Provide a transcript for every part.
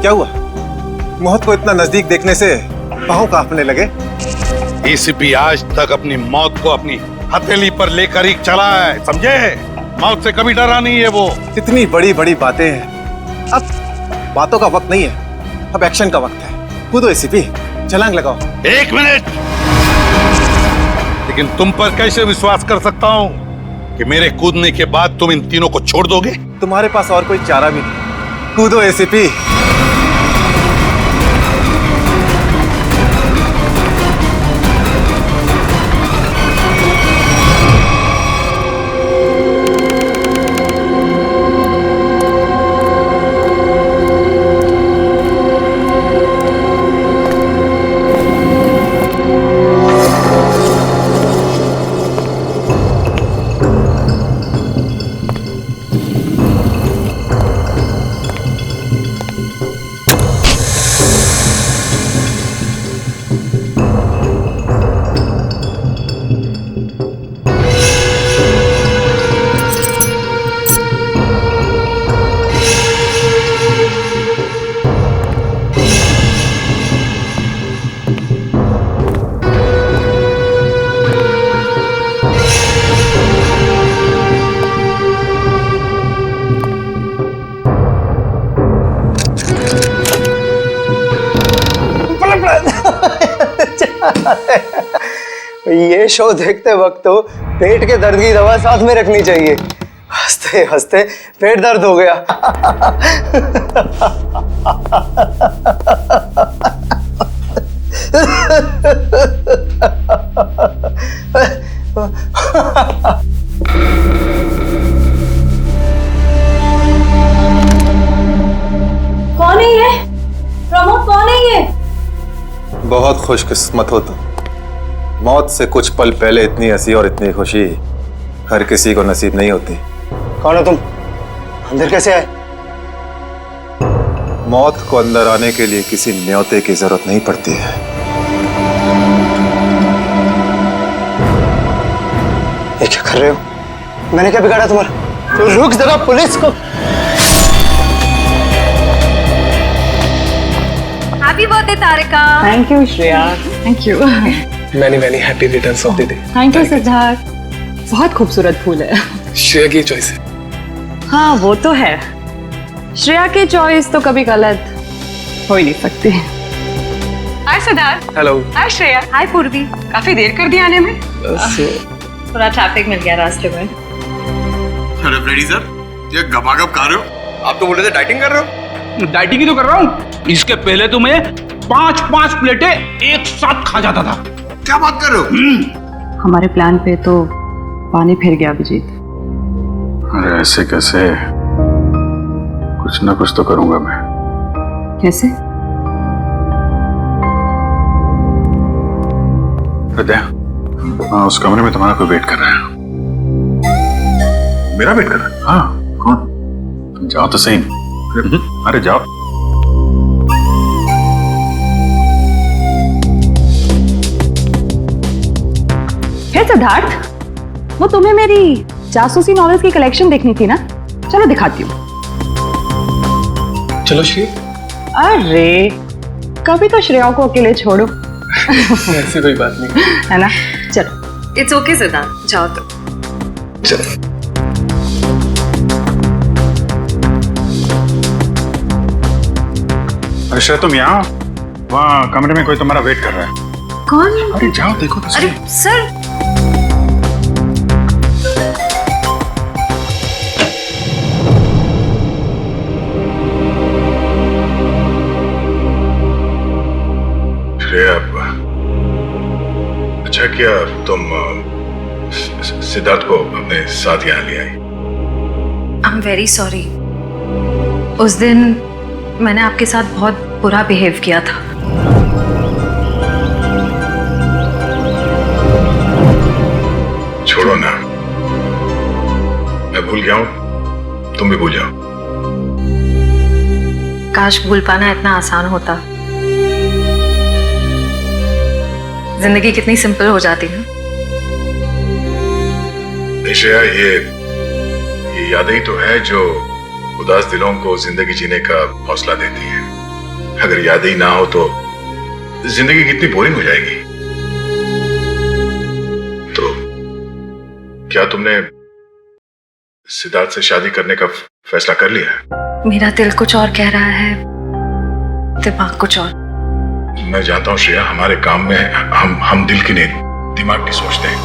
क्या हुआ? मौत को इतना नजदीक देखने से पांव कांपने लगे। एसीपी आज तक अपनी मौत को अपनी हथेली पर लेकर ही चला है, समझे? मौत से कभी डरा नहीं है वो। इतनी बड़ी बड़ी बातें हैं, अब बातों का वक्त नहीं है, अब एक्शन का वक्त है। कूदो एसीपी, छलांग लगाओ। 1 मिनट, लेकिन तुम पर कैसे विश्वास कर सकता हूँ कि मेरे कूदने के बाद तुम इन तीनों को छोड़ दोगे? तुम्हारे पास और कोई चारा भी नहीं। कूदो एसीपी। ये शो देखते वक्त तो पेट के दर्द की दवा साथ में रखनी चाहिए। हंसते हंसते पेट दर्द हो गया। कौन है ये? प्रमोद, कौन है ये? बहुत खुशकिस्मत हो तुम। मौत से कुछ पल पहले इतनी हंसी और इतनी खुशी हर किसी को नसीब नहीं होती। कौन हो तुम? अंदर कैसे आए? मौत को अंदर आने के लिए किसी न्योते की जरूरत नहीं पड़ती है। ये क्या कर रहे हो? मैंने क्या बिगाड़ा तुम्हारा? तो रुक जरा, पुलिस को। Happy birthday Tarika. Thank you Shreya. Thank you. Many happy returns of the day. Thank you Siddharth. बहुत खूबसूरत फूल है। श्रेया की चॉइस है। हाँ वो तो है, श्रेया की चॉइस तो कभी गलत हो ही नहीं सकती। हाय सिद्धार्थ। हेलो। हाय श्रेया। हाय पूर्वी। काफी देर कर दी आने में। थोड़ा ट्रैफिक मिल गया रास्ते में। अरे फ्रेडी सर, ये गपागप खा रहे हो? आप तो बोल रहे थे डाइटिंग कर रहे हो। डाइटिंग ही तो कर रहा हूँ। इसके पहले तो मैं 5-5 प्लेटें एक साथ खा जाता था। क्या बात कर रहे हो? हमारे प्लान पे तो पानी फिर गया अभिजीत। अरे ऐसे कैसे? कुछ ना कुछ तो करूंगा मैं। कैसे? हृदय, हाँ उस कमरे में तुम्हारा कोई वेट कर रहा है। मेरा वेट कर रहा है? हाँ। कौन? तुम जाओ तो सही। अरे जाओ। हे सिद्धार्थ, वो तुम्हें मेरी जासूसी नॉवेल्स की कलेक्शन देखनी थी ना? चलो दिखाती हूँ। चलो श्री। अरे कभी तो श्रेया को अकेले छोड़ो। ऐसी कोई बात नहीं है ना? चलो। इट्स ओके सिद्धार्थ, जाओ तो। चलो। अरे श्रेया तुम यहाँ, वहाँ कमरे में कोई तुम्हारा वेट कर रहा है। कौन? अरे जाओ देखो तो सही। अरे सर, श्रेया, अच्छा किया तुम सिद्धार्थ को अपने साथ यहाँ ले आई। I am very sorry. उस दिन मैंने आपके साथ बहुत बुरा बिहेव किया था। छोड़ो ना, मैं भूल गया हूं, तुम भी भूल जाओ। काश भूल पाना इतना आसान होता। जिंदगी कितनी सिंपल हो जाती है। निश्चय ये यादें ही तो है जो उदास दिलों को जिंदगी जीने का हौसला देती है। अगर यादें ही ना हो तो जिंदगी कितनी बोरिंग हो जाएगी। तो क्या तुमने सिद्धार्थ से शादी करने का फैसला कर लिया? मेरा दिल कुछ और कह रहा है, दिमाग कुछ और। मैं जानता हूं श्रेया, हमारे काम में हम दिल की नहीं दिमाग की सोचते हैं,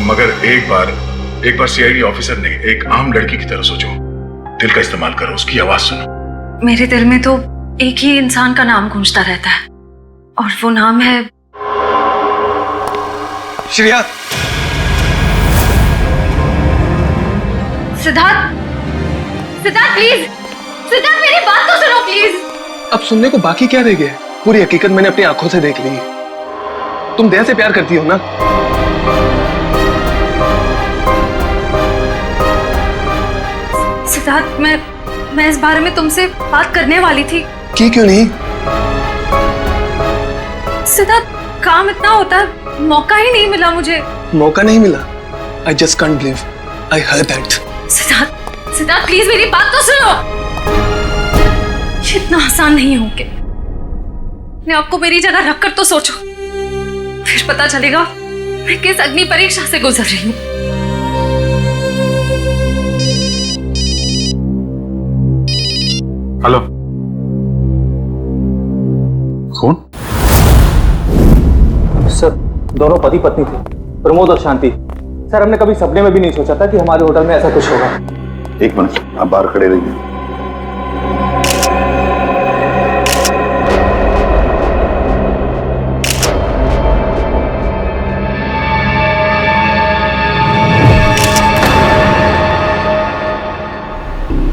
मगर एक बार सीआईडी ऑफिसर ने एक आम लड़की की तरह सोचो। दिल का इस्तेमाल करो, उसकी आवाज सुनो। मेरे दिल में तो एक ही इंसान का नाम गूंजता रहता है और वो नाम है श्रेया। सिद्धार्थ। सिद्धार्थ प्लीज, सिद्धार्थ मेरी बात तो सुनो प्लीज। अब सुनने को बाकी क्या रह गया है? पूरी हकीकत मैंने अपनी आंखों से देख ली है। तुम दया से प्यार करती हो ना? सिद्धार्थ, मैं इस बारे में तुमसे बात करने वाली थी। क्यों नहीं? सिद्धार्थ, काम इतना होता है, मौका ही नहीं मिला मुझे। मौका नहीं मिला? I just can't believe I heard that. Siddharth please मेरी बात तो सुनो। ये इतना आसान नहीं हो के। अपने आपको मेरी जगह रखकर तो सोचो, फिर पता चलेगा मैं किस अग्नि परीक्षा से गुजर रही हूँ। हेलो, कौन? सर, दोनों पति पत्नी थे, प्रमोद और शांति। सर, हमने कभी सपने में भी नहीं सोचा था कि हमारे होटल में ऐसा कुछ होगा। एक मिनट, आप बाहर खड़े रहिए।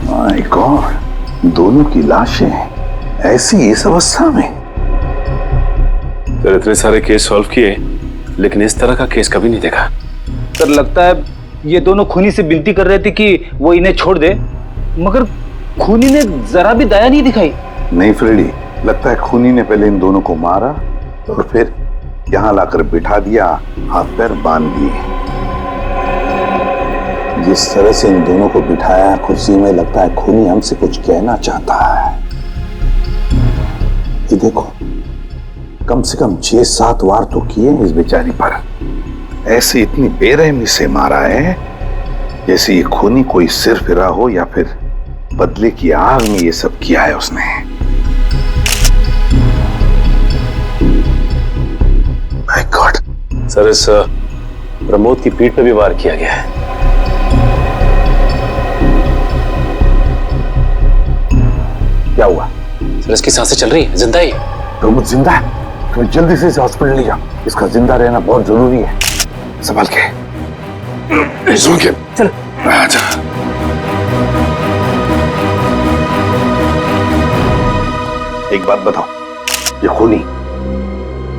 माय गॉड, दोनों की लाशें ऐसी इस अवस्था में। सर, इतने सारे केस सॉल्व किए लेकिन इस तरह का केस कभी नहीं देखा। सर, लगता है ये दोनों खूनी से विनती कर रहे थे कि वो इन्हें छोड़ दे, मगर खूनी ने जरा भी दया नहीं दिखाई। नहीं फ्रेडी, लगता है खूनी ने पहले इन दोनों को मारा और फिर यहाँ लाकर बिठा दिया, हाथ पैर बांध दिए। जिस तरह से इन दोनों को बिठाया कुर्सी में, लगता है खूनी हमसे कुछ कहना चाहता है। ये देखो, कम से कम 6-7 वार तो किए इस बेचारी पर। ऐसे इतनी बेरहमी से मारा है जैसे ये खूनी कोई सिर फिरा हो या फिर बदले की आग में ये सब किया है उसने। My God. सर, इस प्रमोद की पीठ पे भी वार किया गया है। क्या हुआ? सर, इसकी सांसें चल रही है, जिंदा ही है। प्रमोद जिंदा है? तुम्हें जल्दी से इसे हॉस्पिटल ले जाओ, इसका जिंदा रहना बहुत जरूरी है। संभाल के, चल। आजा। एक बात बताओ, ये खूनी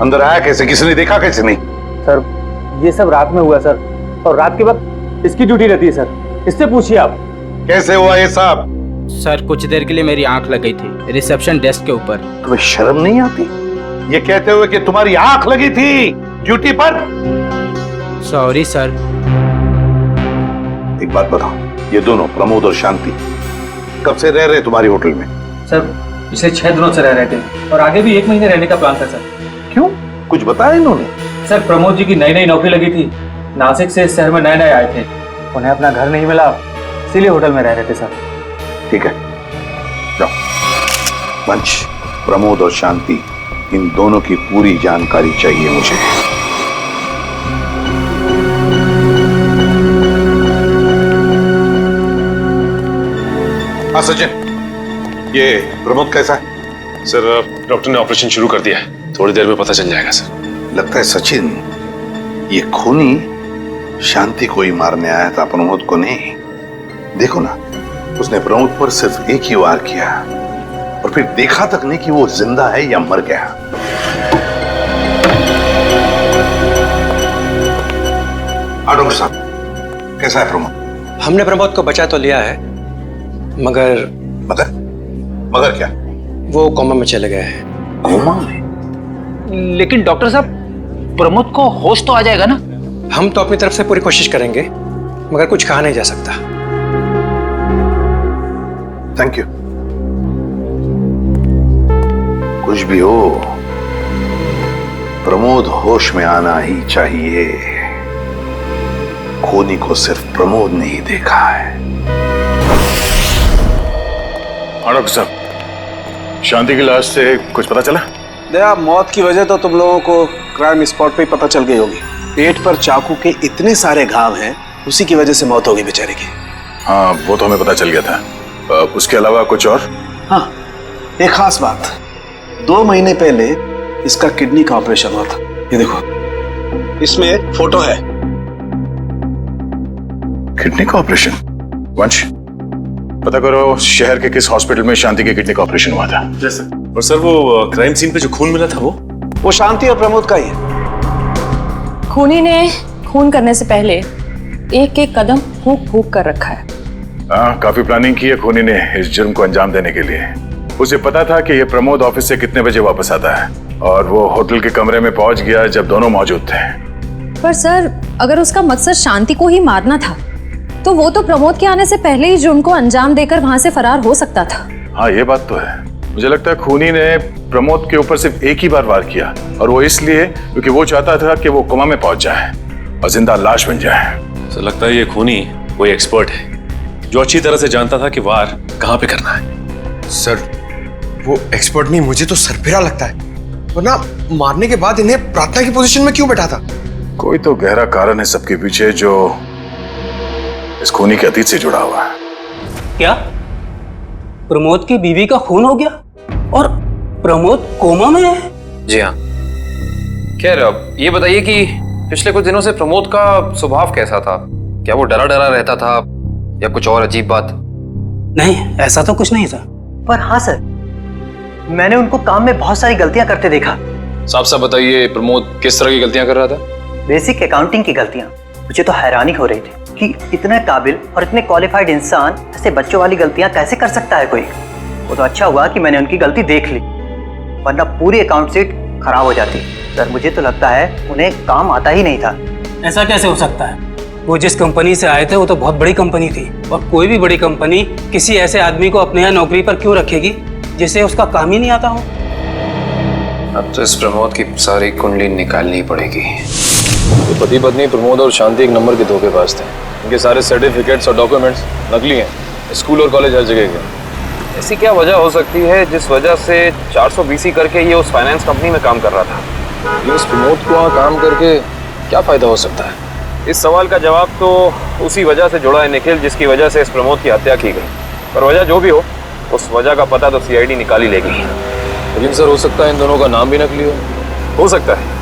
अंदर आया कैसे? किसी ने देखा कैसे? नहीं सर, ये सब रात में हुआ सर, और रात के वक्त इसकी ड्यूटी रहती है सर, इससे पूछिए आप। कैसे हुआ ये सब? सर, कुछ देर के लिए मेरी आंख लग गई थी रिसेप्शन डेस्क के ऊपर। तुम्हें शर्म नहीं आती ये कहते हुए कि तुम्हारी आंख लगी थी ड्यूटी पर? Sorry sir. एक बात बताओ, ये दोनों प्रमोद और शांति कब से रह रहे तुम्हारी होटल में? सर, पिछले 6 दिनों से रह रहे थे और आगे भी 1 महीने रहने का प्लान था सर। क्यों, कुछ बताया इन्होंने? सर, प्रमोद जी की नई नौकरी लगी थी, नासिक से इस शहर में नए आए थे, उन्हें अपना घर नहीं मिला, इसीलिए होटल में रह रहे थे सर। ठीक है, जाओ। पंच, प्रमोद और शांति, इन दोनों की पूरी जानकारी चाहिए मुझे। हाँ सचिन, ये प्रमोद कैसा है? सर, डॉक्टर ने ऑपरेशन शुरू कर दिया है, थोड़ी देर में पता चल जाएगा सर। लगता है सचिन, ये खूनी शांति को ही मारने आया था, प्रमोद को नहीं। देखो ना, उसने प्रमोद पर सिर्फ एक ही वार किया और फिर देखा तक नहीं कि वो जिंदा है या मर गया। डॉक्टर साहब, कैसा है प्रमोद? हमने प्रमोद को बचा तो लिया है, मगर मगर क्या? वो कोमा में चले गए हैं। कोमा में? लेकिन डॉक्टर साहब, प्रमोद को होश तो आ जाएगा ना? हम तो अपनी तरफ से पूरी कोशिश करेंगे, मगर कुछ कहा नहीं जा सकता। Thank you. कुछ भी हो, प्रमोद होश में आना ही चाहिए। खूनी को सिर्फ प्रमोद ने ही देखा है। डॉक्टर साहब, शांति की लाश से कुछ पता चला? दया, मौत की वजह तो तुम लोगों को क्राइम स्पॉट पे ही पता चल गई होगी। पेट पर चाकू के इतने सारे घाव हैं, उसी की वजह से मौत हो गई बेचारे की। हाँ, वो तो हमें पता चल गया था। उसके अलावा कुछ और? हाँ, एक खास बात। 2 महीने पहले इसका किडनी का ऑपरेशन हुआ था। ये देखो, इसमें फोटो है। किडनी का ऑपरेशन? वंश, पता करो शहर के किस हॉस्पिटल में शांति के किडनी का ऑपरेशन हुआ था। जैसे? और सर, वो क्राइम सीन पे जो खून मिला था वो शांति और प्रमोद का ही है। खूनी ने खून करने से पहले एक एक कदम फूंक फूंक कर रखा है। हाँ, काफी प्लानिंग की है खूनी ने इस जुर्म को अंजाम देने के लिए। उसे पता था कि ये प्रमोद ऑफिस से कितने बजे वापस आता है, और वो होटल के कमरे में पहुंच गया जब दोनों मौजूद थे। पर सर, अगर उसका मकसद शांति को ही मारना था तो वो तो प्रमोद के आने से पहले ही जुर्म को अंजाम देकर वहां से फरार हो सकता था। हाँ, ये बात तो है। मुझे लगता है खूनी ने प्रमोद के ऊपर सिर्फ एक ही बार वार किया, और वो इसलिए क्योंकि वो चाहता था कि वो कोमा में पहुंच जाए और जिंदा लाश बन जाए। सर, लगता है ये खूनी कोई एक्सपर्ट है जो अच्छी तरह से जानता था कि वार कहाँ पे करना है। सर, वो एक्सपर्ट नहीं, मुझे तो सरफिरा लगता है। वरना मारने के बाद इन्हें प्रार्थना की पोजीशन में क्यों बैठा था? कोई तो गहरा कारण है सबके पीछे जो इस खूनी के अतीत से जुड़ा हुआ है। क्या प्रमोद की बीवी का खून हो गया और प्रमोद कोमा में है? जी हाँ। खैर, अब ये बताइए कि पिछले कुछ दिनों से प्रमोद का स्वभाव कैसा था? क्या वो डरा डरा रहता था या कुछ और अजीब बात? नहीं, ऐसा तो कुछ नहीं था। पर हाँ सर, मैंने उनको काम में बहुत सारी गलतियां करते देखा। साफ साफ बताइए, प्रमोद किस तरह की गलतियां कर रहा था? बेसिक अकाउंटिंग की गलतियां। मुझे तो हैरानी हो रही थी कि इतने काबिल और इतने क्वालिफाइड इंसान ऐसे बच्चों वाली गलतियां कैसे कर सकता है कोई। वो तो अच्छा हुआ कि मैंने उनकी गलती देख ली, वरना पूरी अकाउंट शीट खराब हो जाती। सर, मुझे तो लगता है उन्हें काम आता ही नहीं था। ऐसा कैसे हो सकता है? वो जिस कंपनी से आए थे वो तो बहुत बड़ी कंपनी थी, और कोई भी बड़ी कंपनी किसी ऐसे आदमी को अपने यहाँ नौकरी पर क्यों रखेगी जिसे उसका काम ही नहीं आता हो। अब तो इस प्रमोद की सारी कुंडली निकालनी पड़ेगी। तो पति पत्नी प्रमोद और शांति एक नंबर के धोखेबाज थे। इनके सारे सर्टिफिकेट्स और डॉक्यूमेंट्स नकली हैं। स्कूल और कॉलेज हर जगह के। ऐसी क्या वजह हो सकती है जिस वजह से 420 करके ये उस फाइनेंस कंपनी में काम कर रहा था? ये उस प्रमोद को वहाँ काम करके क्या फायदा हो सकता है? इस सवाल का जवाब तो उसी वजह से जुड़ा है निखिल, जिसकी वजह से इस प्रमोद की हत्या की गई। पर वजह जो भी हो, उस वजह का पता तो सीआईडी निकाल ही लेगी। लेकिन सर, हो सकता है इन दोनों का नाम भी नकली हो सकता है।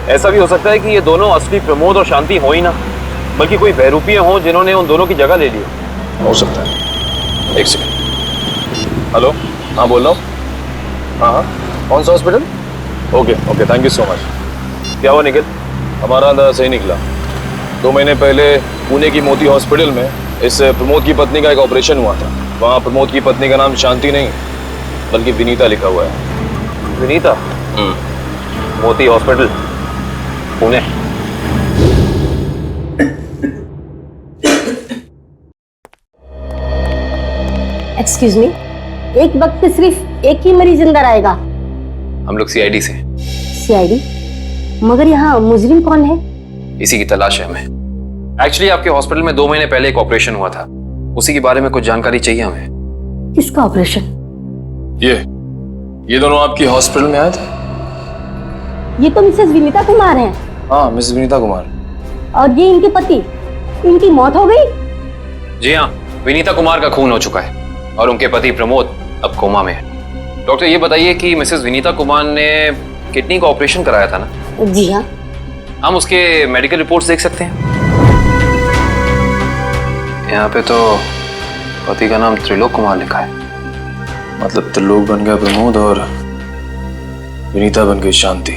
ऐसा भी हो सकता है कि ये दोनों असली प्रमोद और शांति हो ही ना, बल्कि कोई बहरूपिये हों जिन्होंने उन दोनों की जगह ले ली हो सकता है। एक सेकंड। हेलो, हाँ बोल रहा हूँ। हाँ, कौन सा hospital? Okay, thank you so much. क्या हुआ निखिल? हमारा अंदाजा सही निकला। 2 महीने पहले पुणे की मोती हॉस्पिटल में इस प्रमोद की पत्नी का एक ऑपरेशन हुआ था। वहाँ प्रमोद की पत्नी का नाम शांति नहीं बल्कि विनीता लिखा हुआ है। विनीता? मोती हॉस्पिटल, पुणे। एक्सक्यूज मी, एक वक्त पे सिर्फ एक ही मरीज अंदर आएगा? हम लोग सीआईडी से। सीआईडी? मगर यहाँ मुजरिम कौन है? इसी की तलाश है हमें। एक्चुअली आपके हॉस्पिटल में 2 महीने पहले एक ऑपरेशन हुआ था, उसी के बारे में कुछ जानकारी चाहिए हमें। किसका ऑपरेशन? ये दोनों आपकी हॉस्पिटल में आए थे? ये तो मिसेस विनीता कुमार हैं। हाँ, मिसेस विनीता कुमार। और ये इनके पति, इनकी मौत हो गई? जी हाँ, विनीता कुमार का खून हो चुका है और उनके पति प्रमोद अब कोमा में है। डॉक्टर, ये बताइए कि मिसेस विनीता कुमार ने किडनी का ऑपरेशन कराया था ना? जी हाँ। हम उसके मेडिकल रिपोर्ट्स देख सकते हैं? यहाँ पे तो पति का नाम त्रिलोक कुमार लिखा है। मतलब त्रिलोक बन गया प्रमोद और विनीता बन गई शांति।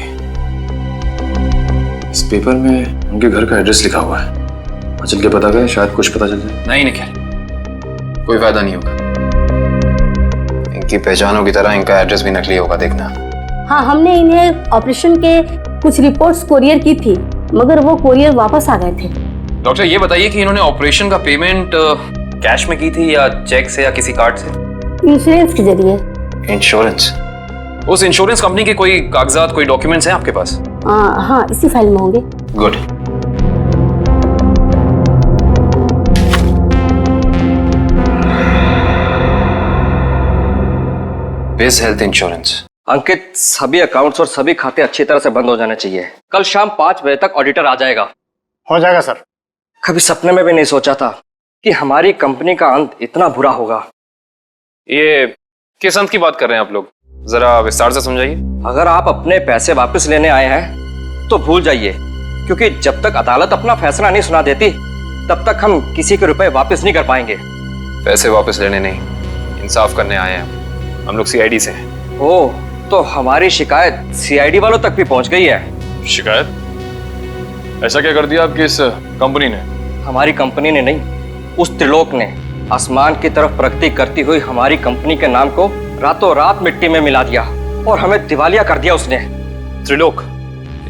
इस पेपर में उनके घर का एड्रेस लिखा हुआ है। चल के पता करें, शायद कुछ पता चल जाए। नहीं निखिल, कोई फायदा नहीं होगा। इनकी पहचानों की तरह इनका एड्रेस भी नकली होगा, देखना। हाँ, हमने इन्हें ऑपरेशन के कुछ रिपोर्ट्स कोरियर की थी, मगर वो कोरियर वापस आ गए थे। डॉक्टर, ये बताइए कि इन्होंने ऑपरेशन का पेमेंट कैश में की थी या चेक से या किसी कार्ड से? इंश्योरेंस के जरिए। इंश्योरेंस? उस इंश्योरेंस कंपनी के कोई कागजात, कोई डॉक्यूमेंट्स हैं आपके पास? हाँ, इसी फाइल में होंगे। Good. Base health insurance. Ankit, सभी अकाउंट्स और सभी खाते अच्छी तरह से बंद हो जाने चाहिए। कल शाम 5 बजे तक ऑडिटर आ जाएगा। हो जाएगा सर। कभी सपने में भी नहीं सोचा था कि हमारी कंपनी का अंत इतना बुरा होगा। ये किस अंत की बात कर रहे हैं आप लोग? जरा विस्तार से समझाइए। अगर आप अपने पैसे वापस लेने आए हैं तो भूल जाइए, क्योंकि जब तक अदालत अपना फैसला नहीं सुना देती तब तक हम किसी के रुपए वापस नहीं कर पाएंगे। पैसे वापस लेने नहीं, इंसाफ करने आए हैं हम लोग। सीआईडी से हैं। ओह, तो हमारी शिकायत सीआईडी वालों तक भी पहुंच गई है। शिकायत? ऐसा क्या कर दिया आपकी इस कंपनी ने? हमारी कंपनी ने नहीं, उस त्रिलोक ने आसमान की तरफ प्रगति करती हुई हमारी कंपनी के नाम को रातों रात मिट्टी में मिला दिया और हमें दिवालिया कर दिया उसने। त्रिलोक?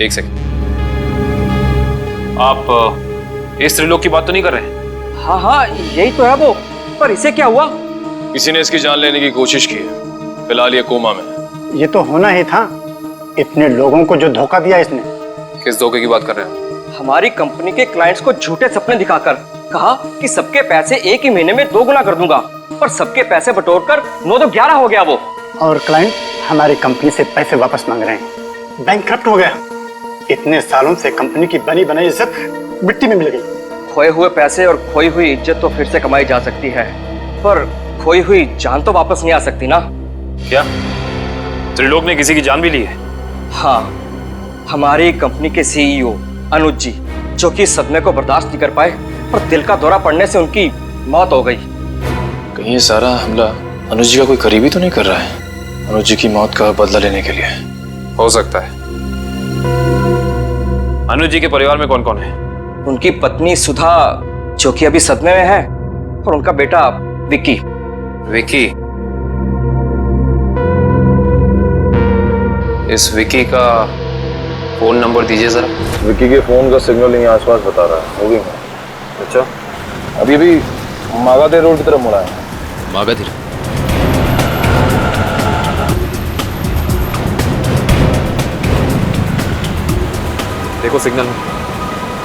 एक सेकंड, आप इस त्रिलोक की बात तो नहीं कर रहे? हाँ हाँ, यही तो है वो। पर इसे क्या हुआ? किसी ने इसकी जान लेने की कोशिश की है। फिलहाल ये कोमा में। ये तो होना ही था, इतने लोगों को जो धोखा दिया इसने। किस धोखे की बात कर रहे हैं? हमारी कंपनी के क्लाइंट्स को झूठे सपने दिखाकर कहा कि सबके पैसे एक ही महीने में 2 गुना कर दूंगा, पर सबके पैसे बटोरकर 9 तो 11 हो गया वो। और क्लाइंट हमारी कंपनी से पैसे वापस मांग रहे हैं। बैंकक्रप्ट हो गया। इतने सालों से कंपनी की बनी बनाई इज्जत मिट्टी में मिल गई। खोए हुए पैसे और खोई हुई इज्जत तो फिर से कमाई जा सकती है, पर खोई हुई जान तो वापस नहीं आ सकती ना। क्या त्रिलोक ने किसी की जान भी ली है? हाँ, हमारी कंपनी के सीईओ अनुज जी, जो कि सदमे को बर्दाश्त नहीं कर पाए और दिल का दौरा पड़ने से उनकी मौत हो गई। कहीं ये सारा हमला अनुज जी का कोई करीबी तो नहीं कर रहा है? अनुज जी की मौत का बदला लेने के लिए हो सकता है। अनुज जी के परिवार में कौन कौन है? उनकी पत्नी सुधा, जो कि अभी सदमे में है, और उनका बेटा विक्की। विक्की? इस विक्की का फोन नंबर दीजिए जरा। विक्की के फोन का सिग्नल यहीं आसपास बता रहा है। मूविंग है। अच्छा, अभी भी मागाधीर रोड की तरफ मुड़ा है। मागाधीर? देखो सिग्नल में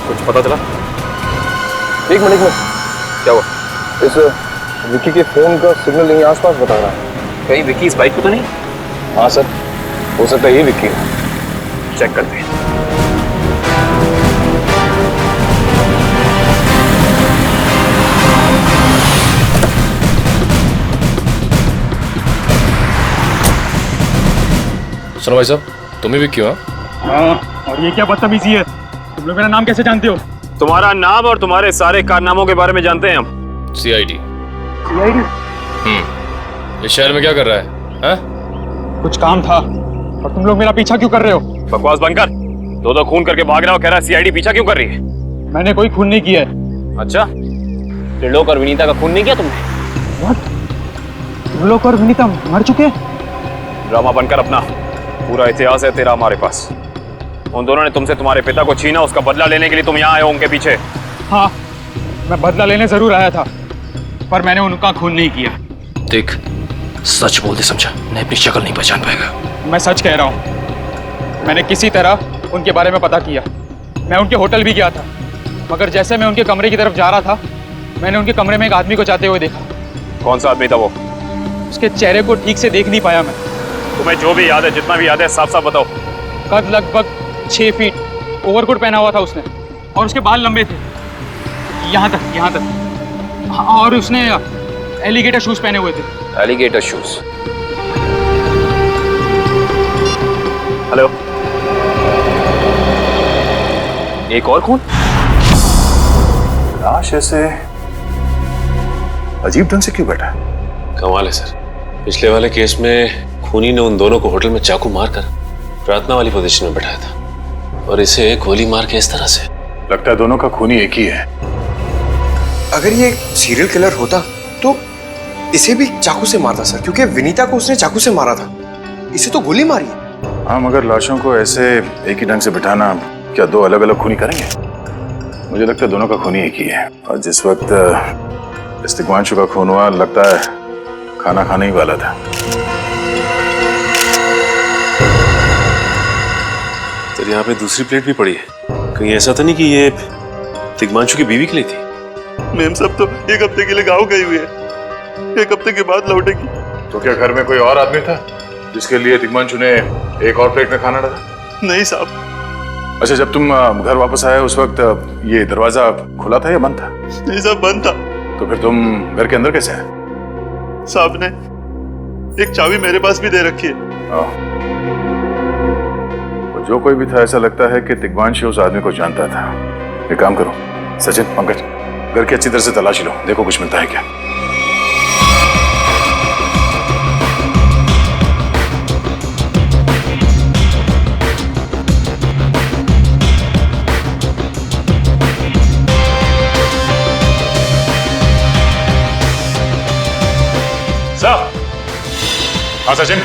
कुछ पता चला? एक मिनट में। क्या हुआ? इस विक्की के फोन का सिग्नल यहीं आसपास बता रहा है। कहीं विक्की इस बाइक पे तो नहीं? हाँ सर, हो सकता है ये विक्की है। चेक करते हैं। सुनो भाई साहब, तुम ही विक्की हो? हाँ, और ये क्या बदतमीजी है? तुम लोग मेरा नाम कैसे जानते हो? तुम्हारा नाम और तुम्हारे सारे कारनामों के बारे में जानते हैं हम। सीआईडी। सीआईडी? इस शहर में क्या कर रहा है? हाँ? कुछ काम था, और तुम लोग मेरा पीछा क्यों कर रहे हो? बकवास बंद कर। दो खून करके भाग रहा हो, कह रहा है सीआईडी पीछा क्यों कर रही है? मैंने कोई खून नहीं किया है। अच्छा, त्रिलोक और विनीता का खून नहीं किया तुमने? त्रिलोक और विनीता मर चुके हैं? ड्रामा बनकर अपना, पूरा इतिहास है तेरा हमारे पास। उन दोनों ने तुमसे तुम्हारे पिता को छीना, उसका बदला लेने के लिए तुम यहाँ आए हो उनके पीछे। हाँ, मैं बदला लेने जरूर आया था, पर मैंने उनका खून नहीं किया। देख, सच बोल दे समझा, नहीं अपनी शक्ल नहीं पहचान पाएगा। मैं सच कह रहा हूँ। मैंने किसी तरह उनके बारे में पता किया। मैं उनके होटल भी गया था, मगर जैसे मैं उनके कमरे की तरफ जा रहा था, मैंने उनके कमरे में एक आदमी को जाते हुए देखा। कौन सा आदमी था वो? उसके चेहरे को ठीक से देख नहीं पाया मैं। तुम्हें जो भी याद है, जितना भी याद है, साफ साफ बताओ। कद लगभग 6 फीट, ओवरकोट पहना हुआ था उसने, और उसके बाल लंबे थे यहाँ तक। और उसने एलिगेटर शूज पहने हुए थे। Alligator shoes? हेलो, एक और खून? लाश ऐसे अजीब ढंग से क्यों बैठा है? कमाल है सर, पिछले वाले केस में खूनी ने उन दोनों को होटल में चाकू मारकर प्रार्थना वाली पोजीशन में बैठाया था, और इसे गोली मार के इस तरह से। लगता है दोनों का खूनी एक ही है। अगर ये सीरियल किलर होता तो इसे भी चाकू से मारता सर, क्योंकि विनीता को उसने चाकू से मारा था, इसे तो गोली मारी। हाँ, मगर लाशों को ऐसे एक ही ढंग से बिठाना क्या दो अलग अलग खूनी करेंगे? मुझे लगता है दोनों का खूनी एक ही है, और जिस वक्त इस्तिकवांशु का खून हुआ, लगता है खाना खाने ही वाला था। सर यहाँ पे दूसरी प्लेट भी पड़ी है, कहीं ऐसा तो नहीं कि ये तिग्मांशु की बीवी के लिए थी? मैम सब तो 1 हफ्ते के लिए गाँव गई हुई है, 1 हफ्ते के बाद लौटेगी। तो क्या घर में कोई और आदमी था जिसके लिए तिग्मांशु ने एक और प्लेट में खाना डाला? नहीं साहब। अच्छा, जब तुम घर वापस आए उस वक्त ये दरवाजा खुला था या बंद था? नहीं साहब, बंद था। तो फिर तुम घर के अंदर कैसे आए? साहब ने एक चाबी मेरे पास भी दे रखी है। तो जो कोई भी था, ऐसा लगता है कि तिग्मांशु उस आदमी को जानता था। एक काम करो सचिन, पंकज, घर की अच्छी तरह से तलाशी लो, देखो कुछ मिलता है क्या। हाँ सचिन,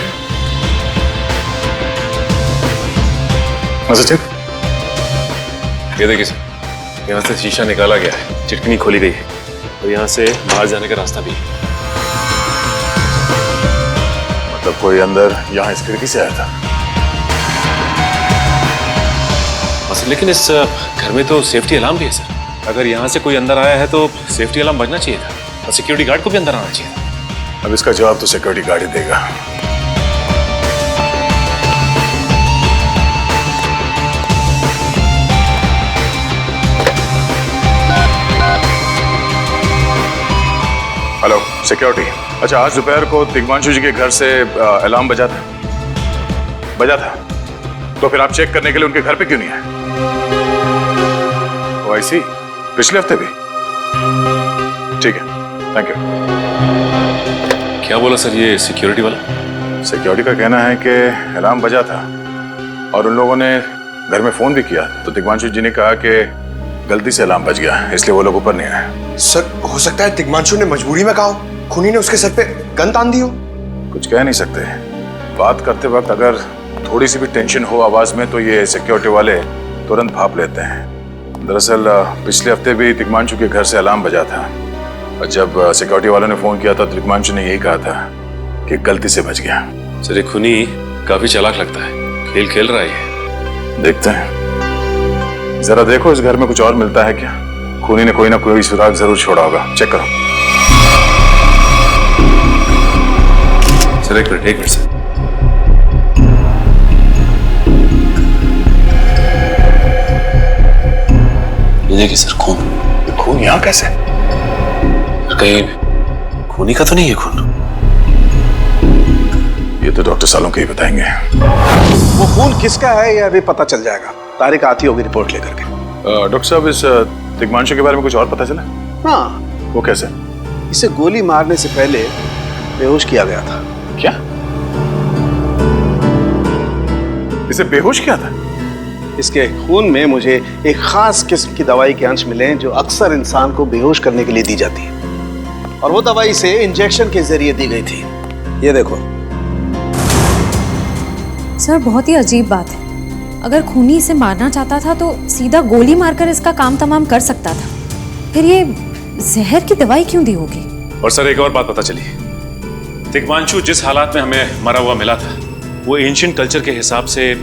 हाँ सचिन, ये देखिए सर, यहाँ से शीशा निकाला गया है, चिटकनी खोली गई है और यहाँ से बाहर जाने का रास्ता भी है। मतलब कोई अंदर यहाँ इस खिड़की से आया था? सर लेकिन इस घर में तो सेफ्टी अलार्म भी है सर। अगर यहाँ से कोई अंदर आया है तो सेफ्टी अलार्म बजना चाहिए था और सिक्योरिटी गार्ड को भी अंदर आना चाहिए था। अब इसका जवाब तो सिक्योरिटी गार्ड ही देगा। हेलो सिक्योरिटी, अच्छा आज दोपहर को तिग्मांशु जी के घर से अलार्म बजा था? बजा था, तो फिर आप चेक करने के लिए उनके घर पे क्यों नहीं आए? ओ ऐसी, पिछले हफ्ते भी? ठीक है, थैंक यू। क्या बोला सर ये सिक्योरिटी वाला? सिक्योरिटी का कहना है कि अलार्म बजा था और उन लोगों ने घर में फोन भी किया, तो तिग्मांशु जी ने कहा कि गलती से अलार्म बज गया, इसलिए वो लोग ऊपर नहीं आए। सर हो सकता है तिग्मांशु ने मजबूरी में कहा हो, खूनी ने उसके सर पे गन तान दी हो। कुछ कह नहीं सकते, बात करते वक्त अगर थोड़ी सी भी टेंशन हो आवाज में तो ये सिक्योरिटी वाले तुरंत भाप लेते हैं। दरअसल पिछले हफ्ते भी तिग्मांशु के घर से अलार्म बजा था और जब सिक्योरिटी वालों ने फोन किया था तो तिग्मांशु ने यही कहा था कि गलती से बच गया। सर ये खूनी काफी चालाक लगता है, खेल खेल रहा है। देखते हैं, जरा देखो इस घर में कुछ और मिलता है क्या। खूनी ने कोई ना कोई सुराग जरूर छोड़ा होगा, चेक करो। सर एक मिनट सर। ये देखिए सर खून। खून यहाँ कैसे? कहीं खूनी का तो नहीं है खून? ये तो डॉक्टर सालों के ही बताएंगे। वो खून किसका है ये अभी पता चल जाएगा, तारिक आती होगी रिपोर्ट लेकर के। डॉक्टर साहब इस तिग्मांशु के बारे में कुछ और पता चला? हाँ। वो कैसे? इसे गोली मारने से पहले बेहोश किया गया था। क्या? इसे बेहोश किया था? इसके खून में मुझे एक खास किस्म की दवाई के अंश मिले जो अक्सर इंसान को बेहोश करने के लिए दी जाती है, और वो दवाई इसे इंजेक्शन के जरिए दी गई थी। ये देखो। सर बहुत ही अजीब बात है, अगर खूनी इसे मारना चाहता था तो सीधा गोली मारकर इसका काम तमाम कर सकता था, फिर ये जहर की दवाई क्यों दी होगी? और सर एक और बात पता चली, तिग्मांशु जिस हालात में हमें मरा हुआ मिला था वो एंशिएंट कल्चर के हिसाब से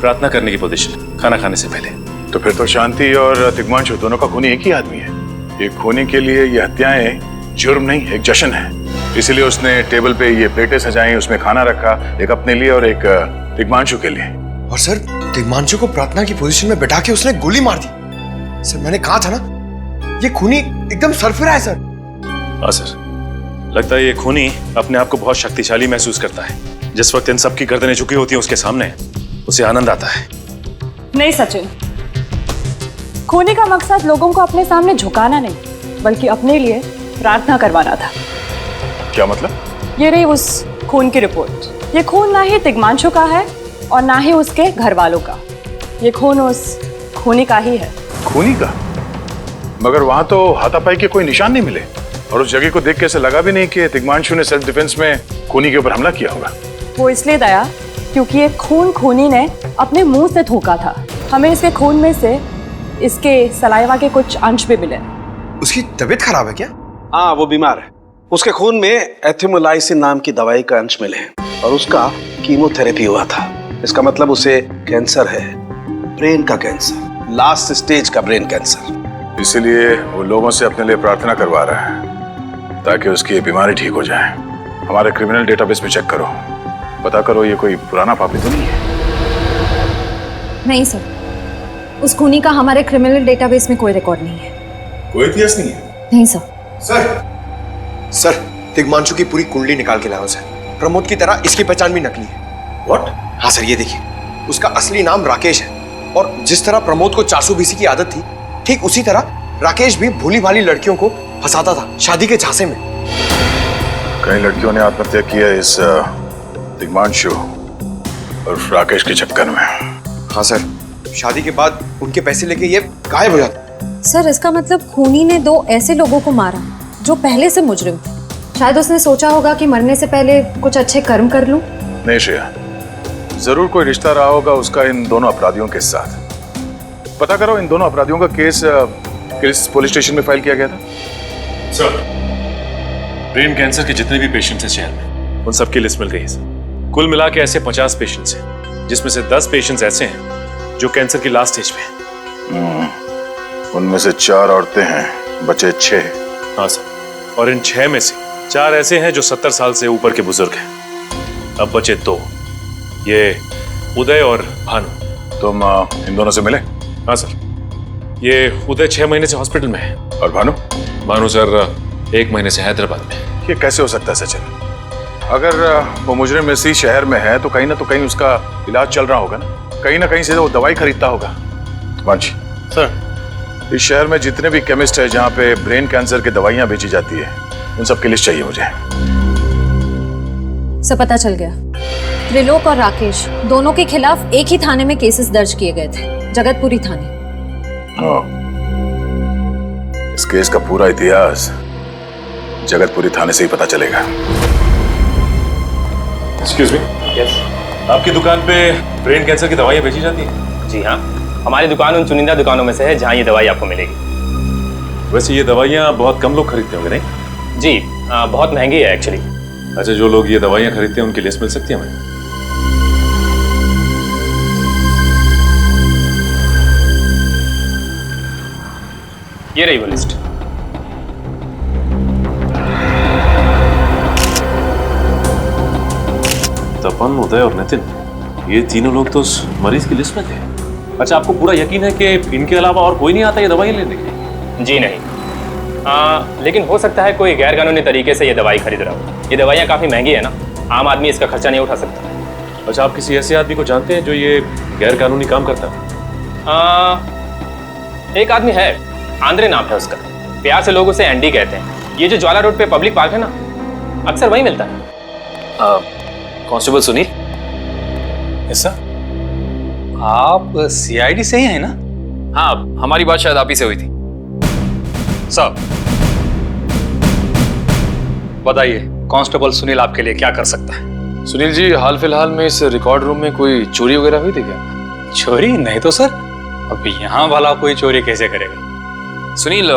प्रार्थना करने की पोजीशन, खाना खाने से पहले। तो फिर तो शांति और तिग्मांशु दोनों का खूनी एक ही आदमी है। एक खूनी के लिए ये हत्याएं जुर्म नहीं, एक जश्न है। इसीलिए उसने टेबल पे ये प्लेटें सजाई, उसमें खाना रखा, एक अपने लिए और एक तिग्मांशु के लिए। और सर तिग्मांशु को प्रार्थना की पोजीशन में बैठा के उसने गोली मार दी। सर मैंने कहा था ना, ये खूनी एकदम सरफिरा है सर। हाँ सर, लगता है ये खूनी अपने आप को बहुत शक्तिशाली महसूस करता है। जिस वक्त इन सबकी गर्दनें झुकी होती हैं उसके सामने, उसे आनंद आता है। नहीं सचिन, खूनी का मकसद लोगों को अपने सामने झुकाना नहीं, बल्कि अपने लिए प्रार्थना करवाना था। क्या मतलब? ये रही उस खून की रिपोर्ट। ये खून ना ही तिग्मांशु का है और ना ही उसके घर वालों का, ये खून उस खूनी का ही है। खूनी का? मगर वहां तो हाथापाई के कोई निशान नहीं मिले और उस जगह को देख के ऐसा लगा भी नहीं कि तिग्मांशु ने सेल्फ डिफेंस में खूनी के ऊपर हमला किया होगा। वो इसलिए दया क्योंकि ये खून खूनी ने अपने मुंह से थूका था। हमें इसके खून में से इसके सलाइवा के कुछ अंश भी मिले। उसकी तबीयत खराब है क्या? हाँ वो बीमार है, उसके खून में एथिमोलाइसिन नाम की दवाई का अंश मिले हैं और उसका कीमोथेरेपी हुआ था। इसका मतलब उसे कैंसर है, ब्रेन का कैंसर, लास्ट स्टेज का ब्रेन कैंसर। इसीलिए वो लोगों से अपने लिए प्रार्थना करवा रहा है ताकि उसकी ये बीमारी ठीक हो जाए। हमारे क्रिमिनल डेटाबेस में चेक करो, पता करो ये कोई पुराना पापी तो नहीं है। नहीं सर, उस खूनी का हमारे क्रिमिनल डेटाबेस में कोई रिकॉर्ड नहीं है। कोई इतिहास नहीं है? नहीं सर। सर दिग्मांशु की पूरी कुंडली निकाल के लाओ सर। प्रमोद की तरह इसकी पहचान भी नकली है। व्हाट? हाँ सर, ये देखिए, उसका असली नाम राकेश है और जिस तरह प्रमोद को 420 की आदत थी, ठीक उसी तरह राकेश भी भोली भाली लड़कियों को फंसाता था शादी के झांसे में। कई लड़कियों ने आत्महत्या की है इस दिग्मांशु और राकेश के चक्कर में। हाँ सर, शादी के बाद उनके पैसे लेके ये गायब हो जाता। सर इसका मतलब खूनी ने 2 ऐसे लोगों को मारा जो पहले से मुजरिम थे। शायद उसने सोचा होगा कि मरने से पहले कुछ अच्छे कर्म कर लूं। नहीं श्रेया, जरूर कोई रिश्ता रहा होगा उसका इन दोनों अपराधियों के साथ। पता करो इन दोनों अपराधियों का केस किस पुलिस स्टेशन में फाइल किया गया था? सर, ब्रेन कैंसर के जितने भी पेशेंट्स हैं शहर में, उन सबकी लिस्ट मिल गई है सर। कुल मिला के ऐसे 50 पेशेंट्स हैं, जिसमें से 10 पेशेंट्स ऐसे हैं जो कैंसर की लास्ट स्टेज पे हैं। उनमें से 4 औरतें हैं, बचे 6। हाँ सर, और इन 6 में से 4 ऐसे हैं जो 70 साल से ऊपर के बुजुर्ग हैं। अब बचे 2, ये उदय और भानु। तुम इन दोनों से मिले? हाँ सर, ये उदय 6 महीने से हॉस्पिटल में है। और भानु? भानु सर 1 महीने से हैदराबाद में। ये कैसे हो सकता है सचिन? अगर वो मुजरिम इसी शहर में है तो कहीं उसका इलाज चल रहा होगा ना कहीं से वो दवाई खरीदता होगा। मांझी सर, इस शहर में जितने भी केमिस्ट है जहाँ पे ब्रेन कैंसर की दवाइयाँ बेची जाती है, उन सब की लिस्ट चाहिए मुझे। सब पता चल गया। त्रिलोक और राकेश दोनों के खिलाफ एक ही थाने में केसेस दर्ज किए गए थे, जगतपुरी थाने। इस केस का पूरा इतिहास जगतपुरी थाने से ही पता चलेगा। Excuse me. यस। आपकी दुकान पे ब्रेन कैंसर की दवाइयाँ बेची जाती हैं? जी हाँ, हमारी दुकान उन चुनिंदा दुकानों में से है जहाँ ये दवाई आपको मिलेगी। वैसे ये दवाइयाँ बहुत कम लोग खरीदते होंगे नहीं? जी बहुत महंगी है एक्चुअली। अच्छा, जो लोग ये दवाइयाँ खरीदते हैं उनकी लिस्ट मिल सकती है हमें? ये रही वो लिस्ट। तपन, उदय और नितिन, ये तीनों लोग तो उस मरीज की लिस्ट में थे। अच्छा, आपको पूरा यकीन है कि इनके अलावा और कोई नहीं आता ये दवाई लेने के लिए? जी नहीं, लेकिन हो सकता है कोई गैर कानूनी तरीके से ये दवाई खरीद रहा हो। ये दवाइयाँ काफ़ी महंगी है ना, आम आदमी इसका खर्चा नहीं उठा सकता। अच्छा, आप किसी ऐसे आदमी को जानते हैं जो ये गैर कानूनी काम करता है? एक आदमी है, आंद्रे नाम है उसका। प्यार से लोग उसे एंडी कहते हैं। ये जो ज्वाला रोड पे पब्लिक पार्क है ना, अक्सर वहीं मिलता है। कांस्टेबल सुनील। ऐसा? आप सीआईडी से ही हैं ना? हाँ, हमारी बात शायद आप ही से हुई थी। साहब बताइए, कांस्टेबल सुनील आपके लिए क्या कर सकता है? सुनील जी, हाल फिलहाल में इस रिकॉर्ड रूम में कोई चोरी वगैरह हुई थी क्या? चोरी नहीं तो सर, अब यहाँ वाला कोई चोरी कैसे करेगा? सुनील,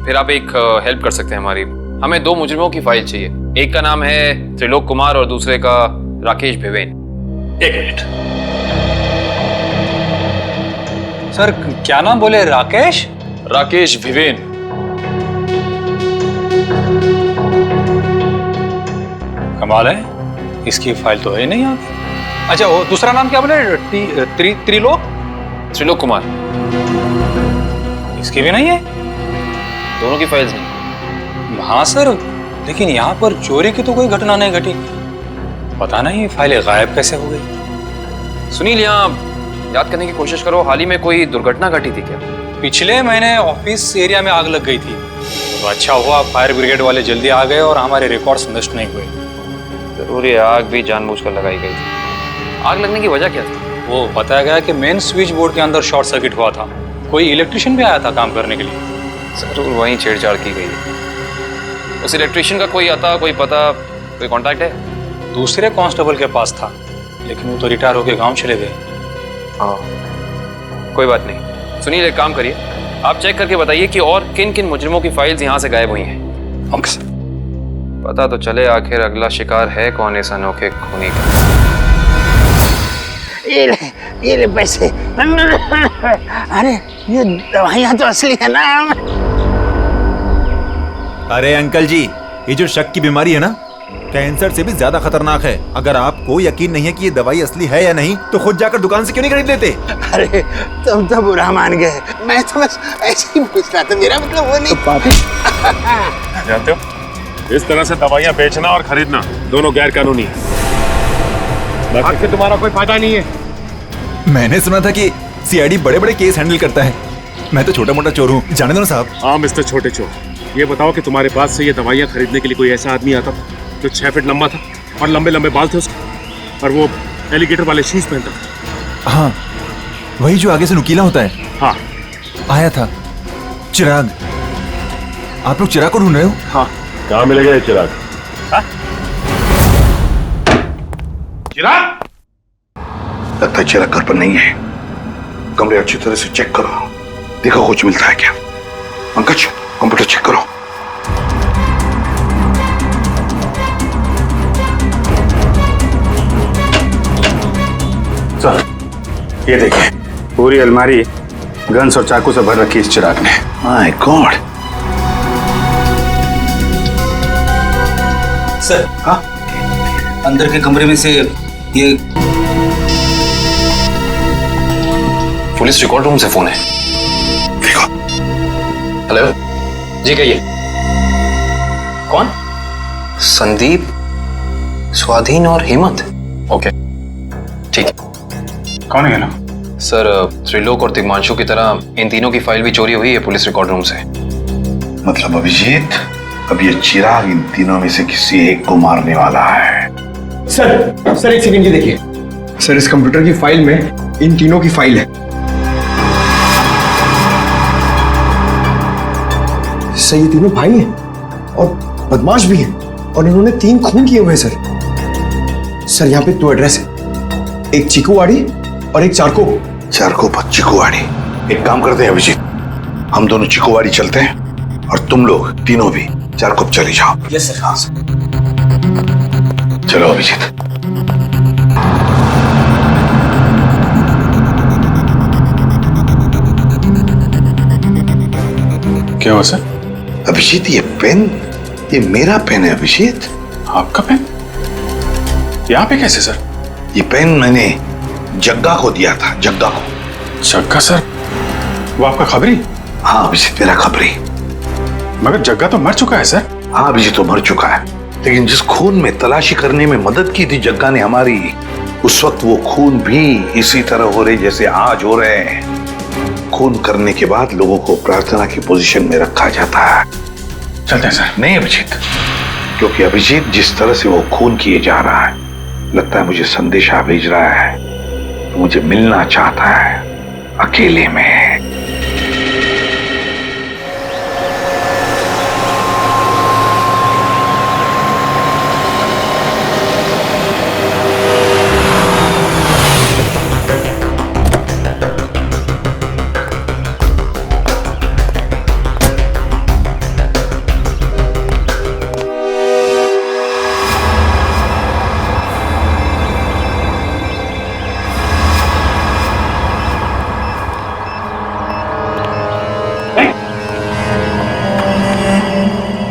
फिर आप एक हेल्प कर सकते हैं हमारी। हमें 2 मुजरिमों की फाइल चाहिए। एक का नाम है त्रिलोक कुमार और दूसरे का राकेश भिवेन। 1 मिनट सर, क्या नाम बोले? राकेश? राकेश भिवेन। कमाल है, इसकी फाइल तो है नहीं यहाँ। अच्छा, वो दूसरा नाम क्या बोले? त्रिलोक कुमार। इसकी भी नहीं है? दोनों की फाइल्स नहीं। हाँ सर, लेकिन यहाँ पर चोरी की तो कोई घटना नहीं घटी। पता नहीं फाइलें गायब कैसे हो गई। सुनील, यहाँ याद करने की कोशिश करो, हाल ही में कोई दुर्घटना घटी थी क्या? पिछले महीने ऑफिस एरिया में आग लग गई थी, तो अच्छा हुआ फायर ब्रिगेड वाले जल्दी आ गए और हमारे रिकॉर्ड्स नष्ट नहीं हुए। जरूर ये आग भी जानबूझकर लगाई गई थी। आग लगने की वजह क्या थी? वो बताया गया कि मेन स्विच बोर्ड के अंदर शॉर्ट सर्किट हुआ था। कोई इलेक्ट्रिशियन भी आया था काम करने के लिए। जरूर वहीं छेड़छाड़ की गई है। उस इलेक्ट्रिशियन का कोई आता, कोई पता, कोई कांटेक्ट है? दूसरे कांस्टेबल के पास था, लेकिन वो तो रिटायर होकर गांव चले गए। हाँ, कोई बात नहीं। सुनील, एक काम करिए, आप चेक करके बताइए कि और किन किन मुजरिमों की फाइल्स यहाँ से गायब हुई हैं। Okay sir. पता तो चले आखिर अगला शिकार है कौन इस अनोखे खूनी का। ये ले पैसे। अरे ये दवाइयाँ तो असली है ना। अरे अंकल जी, ये जो शक की बीमारी है ना, कैंसर से भी ज्यादा खतरनाक है। अगर आपको यकीन नहीं है कि ये दवाई असली है या नहीं, तो खुद जाकर दुकान से क्यों नहीं खरीद लेते? अरे तुम तो बुरा मान गए, मैं तो बस ऐसे ही पूछ रहा था, मेरा मतलब वो नहीं। जानते हो, इस तरह से दवाइयाँ बेचना और खरीदना दोनों गैर कानूनी है। बाकी तुम्हारा कोई फायदा नहीं है। मैंने सुना था कि सीआईडी बड़े बड़े केस हैंडल करता है। मैं तो छोटा मोटा चोर हूँ, जाने दो ना साहब। हाँ मिस्टर छोटे चोर, ये बताओ कि तुम्हारे पास से ये दवाइयाँ खरीदने के लिए कोई ऐसा आदमी आता था जो 6 फीट लंबा था और लंबे लंबे बाल थे उसके, और वो एलिगेटर वाले शूज पहनता था? हाँ, वही जो आगे से नुकीला होता है। हाँ, आया था चिराग। आप लोग चिराग को ढूंढ रहे हो? हाँ। कहाँ मिलेगा ये चिराग? चिराग? लगता है चिराग घर पर नहीं है। कमरे अच्छी तरह से चेक करो, देखो कुछ मिलता है क्या। पंकज, कंप्यूटर चेक करो। सर, ये देखिए, पूरी अलमारी गन्स और चाकू से भर रखी इस चिराग ने। My God. सर, हाँ, अंदर के कमरे में से ये पुलिस रिकॉर्ड रूम से फोन है। हेलो जी, कहिए। कौन? संदीप, स्वाधीन और हेमंत। ओके ठीक है। कौन है ना? सर, त्रिलोक और तिग्मांशु की तरह इन तीनों की फाइल भी चोरी हुई है पुलिस रिकॉर्ड रूम से। मतलब अभिजीत, अब ये चिराग इन तीनों में से किसी एक को मारने वाला है। सर एक सेकंड, ये देखिए सर, इस कंप्यूटर की फाइल में इन तीनों की फाइल है। सर ये तीनों भाई हैं और बदमाश भी हैं, और इन्होंने 3 खून किए हुए हैं सर। सर यहाँ पे 2 एड्रेस है, एक चीकूवाड़ी और एक चारको। चारको पर चिकुवाड़ी। एक काम करते हैं अभिजीत, हम दोनों चिकुवाड़ी चलते हैं और तुम लोग तीनों भी चारको चले जाओ। Yes sir. हाँ सर। चलो अभिजीत। क्या हुआ सर? अभिजीत, ये पेन, ये मेरा पेन है अभिजीत। आपका पेन? यहाँ पे कैसे सर? ये पेन मैंने जग्गा को दिया था, जग्गा को। जग्गा सर? वो आपका खबरी? हाँ अभिजीत, मेरा खबरी। मगर जग्गा तो मर चुका है सर। हाँ अभिजीत, तो मर चुका है, लेकिन जिस खून में तलाशी करने में मदद की थी जग्गा ने हमारी, उस वक्त वो खून भी इसी तरह हो रहे जैसे आज हो रहे हैं। खून करने के बाद लोगों को प्रार्थना की पोजीशन में रखा जाता है। चलते हैं सर। नहीं अभिजीत, क्योंकि अभिजीत जिस तरह से वो खून किए जा रहा है, लगता है मुझे संदेशा भेज रहा है, तो मुझे मिलना चाहता है अकेले में।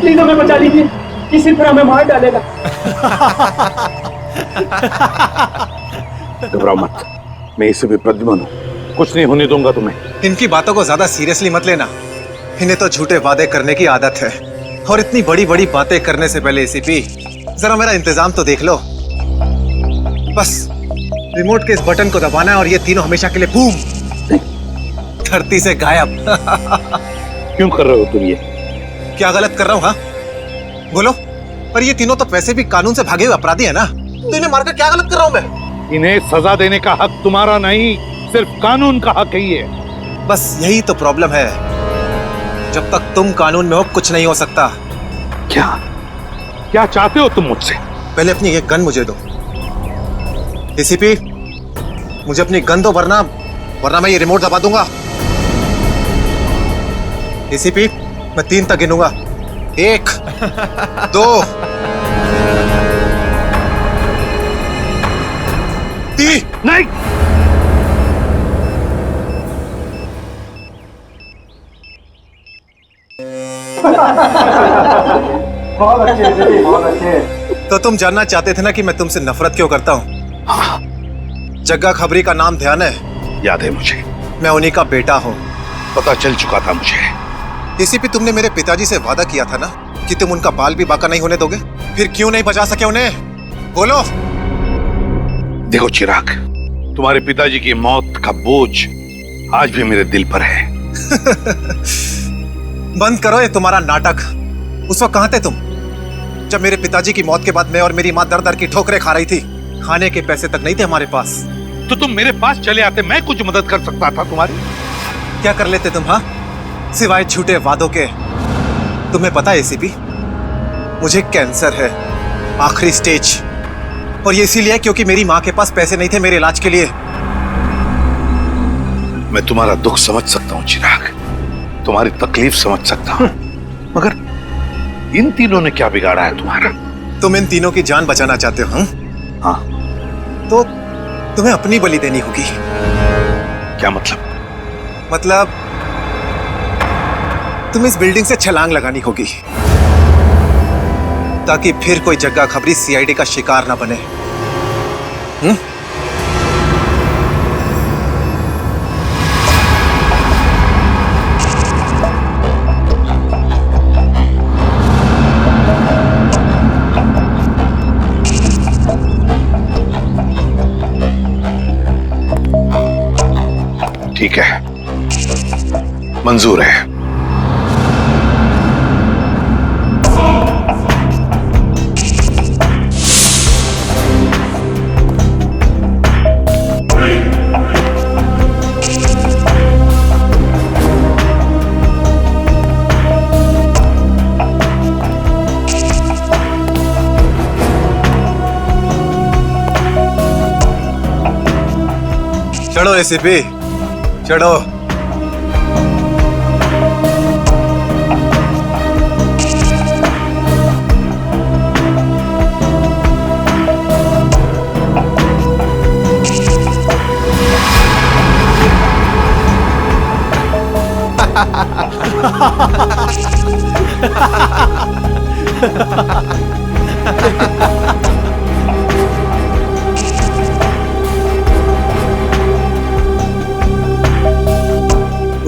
प्लीज हमें बचा लीजिए, ये सिर्फ हमें मार डालेगा। घबराओ मत, मैं इसे भी प्रद्युम्न हूं, कुछ नहीं होने दूंगा तुम्हें। इनकी बातों को ज्यादा सीरियसली मत लेना, इन्हें तो झूठे वादे करने की आदत है, और इतनी बड़ी बड़ी बातें करने से पहले एसीपी जरा मेरा इंतजाम तो देख लो। बस रिमोट के इस बटन को दबाना है और ये तीनों हमेशा के लिए बूम, धरती से गायब। क्यों कर रहे हो तुम ये? क्या गलत कर रहा हूँ? हाँ बोलो। पर ये तीनों तो वैसे भी कानून से भागे हुए अपराधी है ना, तो इन्हें मारकर क्या गलत कर रहा हूँ मैं? इन्हें सजा देने का हक तुम्हारा नहीं, सिर्फ कानून का हक है ये। बस यही तो प्रॉब्लम है, जब तक तुम कानून में हो कुछ नहीं हो सकता। क्या क्या चाहते हो तुम मुझसे? पहले अपनी ये गन मुझे दो। एसीपी, मुझे अपनी गन दो, वरना मैं ये रिमोट दबा दूंगा। एसीपी, मैं 3 तक गिनूंगा। 1 2 3। नहीं, बहुत अच्छे जी, बहुत अच्छे। तो तुम जानना चाहते थे ना कि मैं तुमसे नफरत क्यों करता हूँ? हाँ। जग्गा खबरी का नाम ध्यान है? याद है मुझे। मैं उन्हीं का बेटा हूँ। पता चल चुका था मुझे। एसीपी, तुमने मेरे पिताजी से वादा किया था ना कि तुम उनका बाल भी बाका नहीं होने दोगे। फिर क्यों नहीं बचा सके उन्हें? बोलो। देखो चिराग, तुम्हारे पिताजी की मौत का बोझ आज भी मेरे दिल पर है। बंद करो ये तुम्हारा नाटक। उस वक्त कहाँ थे तुम जब मेरे पिताजी की मौत के बाद मैं और मेरी माँ दर दर की ठोकरें खा रही थी? खाने के पैसे तक नहीं थे हमारे पास। तो तुम मेरे पास चले आते, मैं कुछ मदद कर सकता था तुम्हारी। क्या कर लेते तुम? हाँ, सिवाय झूठे वादों के। तुम्हें पता है एसीपी, मुझे कैंसर है, आखिरी स्टेज। और ये इसीलिए क्योंकि मेरी माँ के पास पैसे नहीं थे मेरे इलाज के लिए। मैं तुम्हारा दुख समझ सकता हूँ चिराग, तुम्हारी तकलीफ समझ सकता हूँ, मगर इन तीनों ने क्या बिगाड़ा है तुम्हारा? तुम इन तीनों की जान बचाना चाहते हो? हाँ। तो तुम्हें अपनी बलि देनी होगी। क्या मतलब? मतलब तुम इस बिल्डिंग से छलांग लगानी होगी ताकि फिर कोई जग्गा खबरी सीआईडी का शिकार ना बने। ठीक है, मंजूर है। चढ़ो एसीपी, चढ़ो।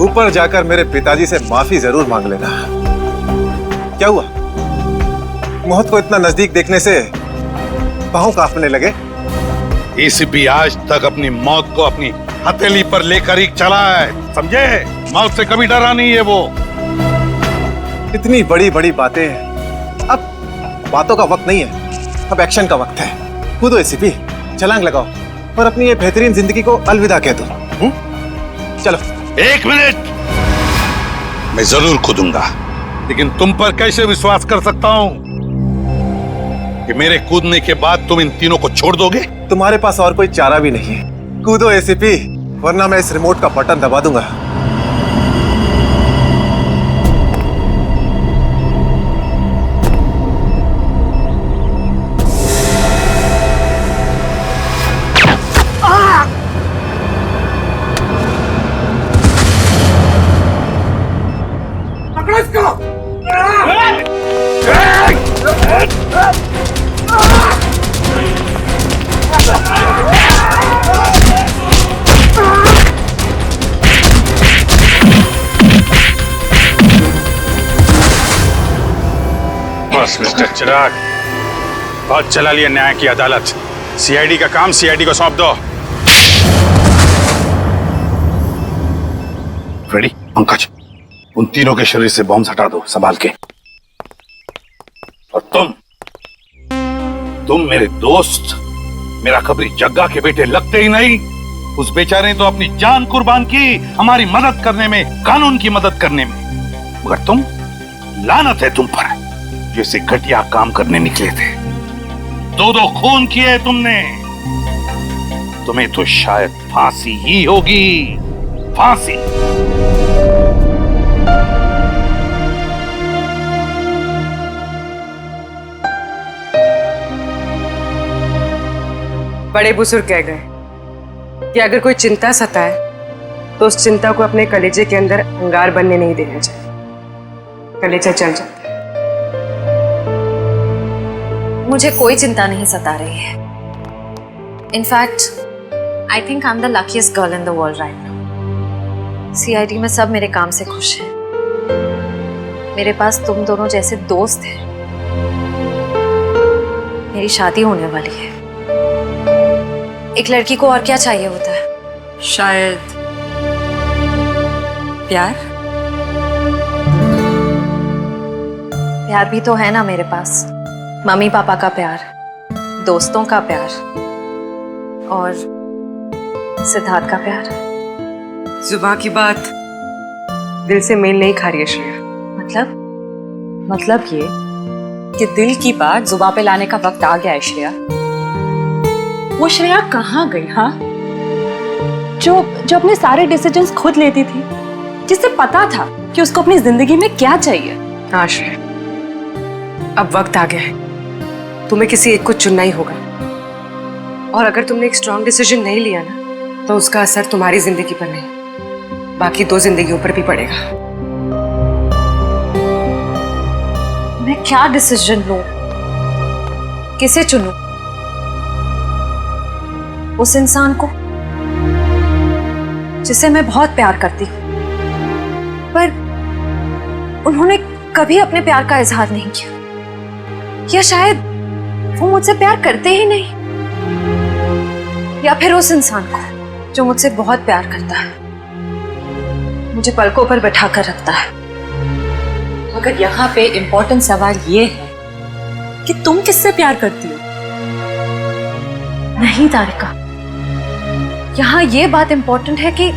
ऊपर जाकर मेरे पिताजी से माफी जरूर मांग लेना। क्या हुआ? मौत को इतना नजदीक देखने से पांव कांपने लगे? एसीपी आज तक अपनी मौत को अपनी हथेली पर लेकर ही चला है, समझे? मौत से कभी डरा नहीं है वो। इतनी बड़ी बड़ी बातें, अब बातों का वक्त नहीं है, अब एक्शन का वक्त है। कूदो एसीपी, छलांग लगाओ और अपनी ये बेहतरीन जिंदगी को अलविदा कह दो। चलो। एक मिनट, मैं जरूर कूदूंगा, लेकिन तुम पर कैसे विश्वास कर सकता हूं कि मेरे कूदने के बाद तुम इन तीनों को छोड़ दोगे? तुम्हारे पास और कोई चारा भी नहीं है। कूदो एसीपी, वरना मैं इस रिमोट का बटन दबा दूंगा। बस मिस्टर चिराग, बहुत चला लिया न्याय की अदालत। सीआईडी का काम सीआईडी को सौंप दो। रेडी? पंकज, उन तीनों के शरीर से बॉम्ब हटा दो संभाल के। और तुम मेरे दोस्त, मेरा खबरी जग्गा के बेटे लगते ही नहीं। उस बेचारे ने तो अपनी जान कुर्बान की हमारी मदद करने में, कानून की मदद करने में, मगर तुम, लानत है तुम पर, जैसे घटिया काम करने निकले थे। दो खून किए तुमने, तुम्हें तो शायद फांसी ही होगी, फांसी। बड़े बुजुर्ग कह गए कि अगर कोई चिंता सताए तो उस चिंता को अपने कलेजे के अंदर अंगार बनने नहीं देना चाहिए। कलेजा चल जाता है। मुझे कोई चिंता नहीं सता रही है। In fact I think I am the luckiest girl in the world right now. CID में सब मेरे काम से खुश हैं। मेरे पास तुम दोनों जैसे दोस्त हैं। मेरी शादी होने वाली है। एक लड़की को और क्या चाहिए होता है? शायद प्यार। प्यार भी तो है ना मेरे पास। मम्मी पापा का प्यार, दोस्तों का प्यार और सिद्धार्थ का प्यार। जुबान की बात दिल से मेल नहीं खा रही है श्रेया। मतलब ये कि दिल की बात जुबान पे लाने का वक्त आ गया है श्रेया। वो श्रेया कहाँ गई? हाँ, जो अपने सारे डिसीजंस खुद लेती थी, जिसे पता था कि उसको अपनी जिंदगी में क्या चाहिए। हाँ श्रेया, अब वक्त आ गया है। तुम्हें किसी एक को चुनना ही होगा। और अगर तुमने एक स्ट्रॉन्ग डिसीजन नहीं लिया ना, तो उसका असर तुम्हारी जिंदगी पर नहीं, बाकी 2 जिंदगियों पर भी पड़ेगा। मैं क्या डिसीजन लूं? किसे चुनूं? उस इंसान को जिसे मैं बहुत प्यार करती हूं, पर उन्होंने कभी अपने प्यार का इजहार नहीं किया, या शायद वो मुझसे प्यार करते ही नहीं, या फिर उस इंसान को जो मुझसे बहुत प्यार करता है, मुझे पलकों पर बैठा कर रखता है। मगर यहाँ पे इम्पोर्टेंट सवाल ये है कि तुम किससे प्यार करती हो? नहीं तारिका, यहाँ ये बात इम्पोर्टेंट है कि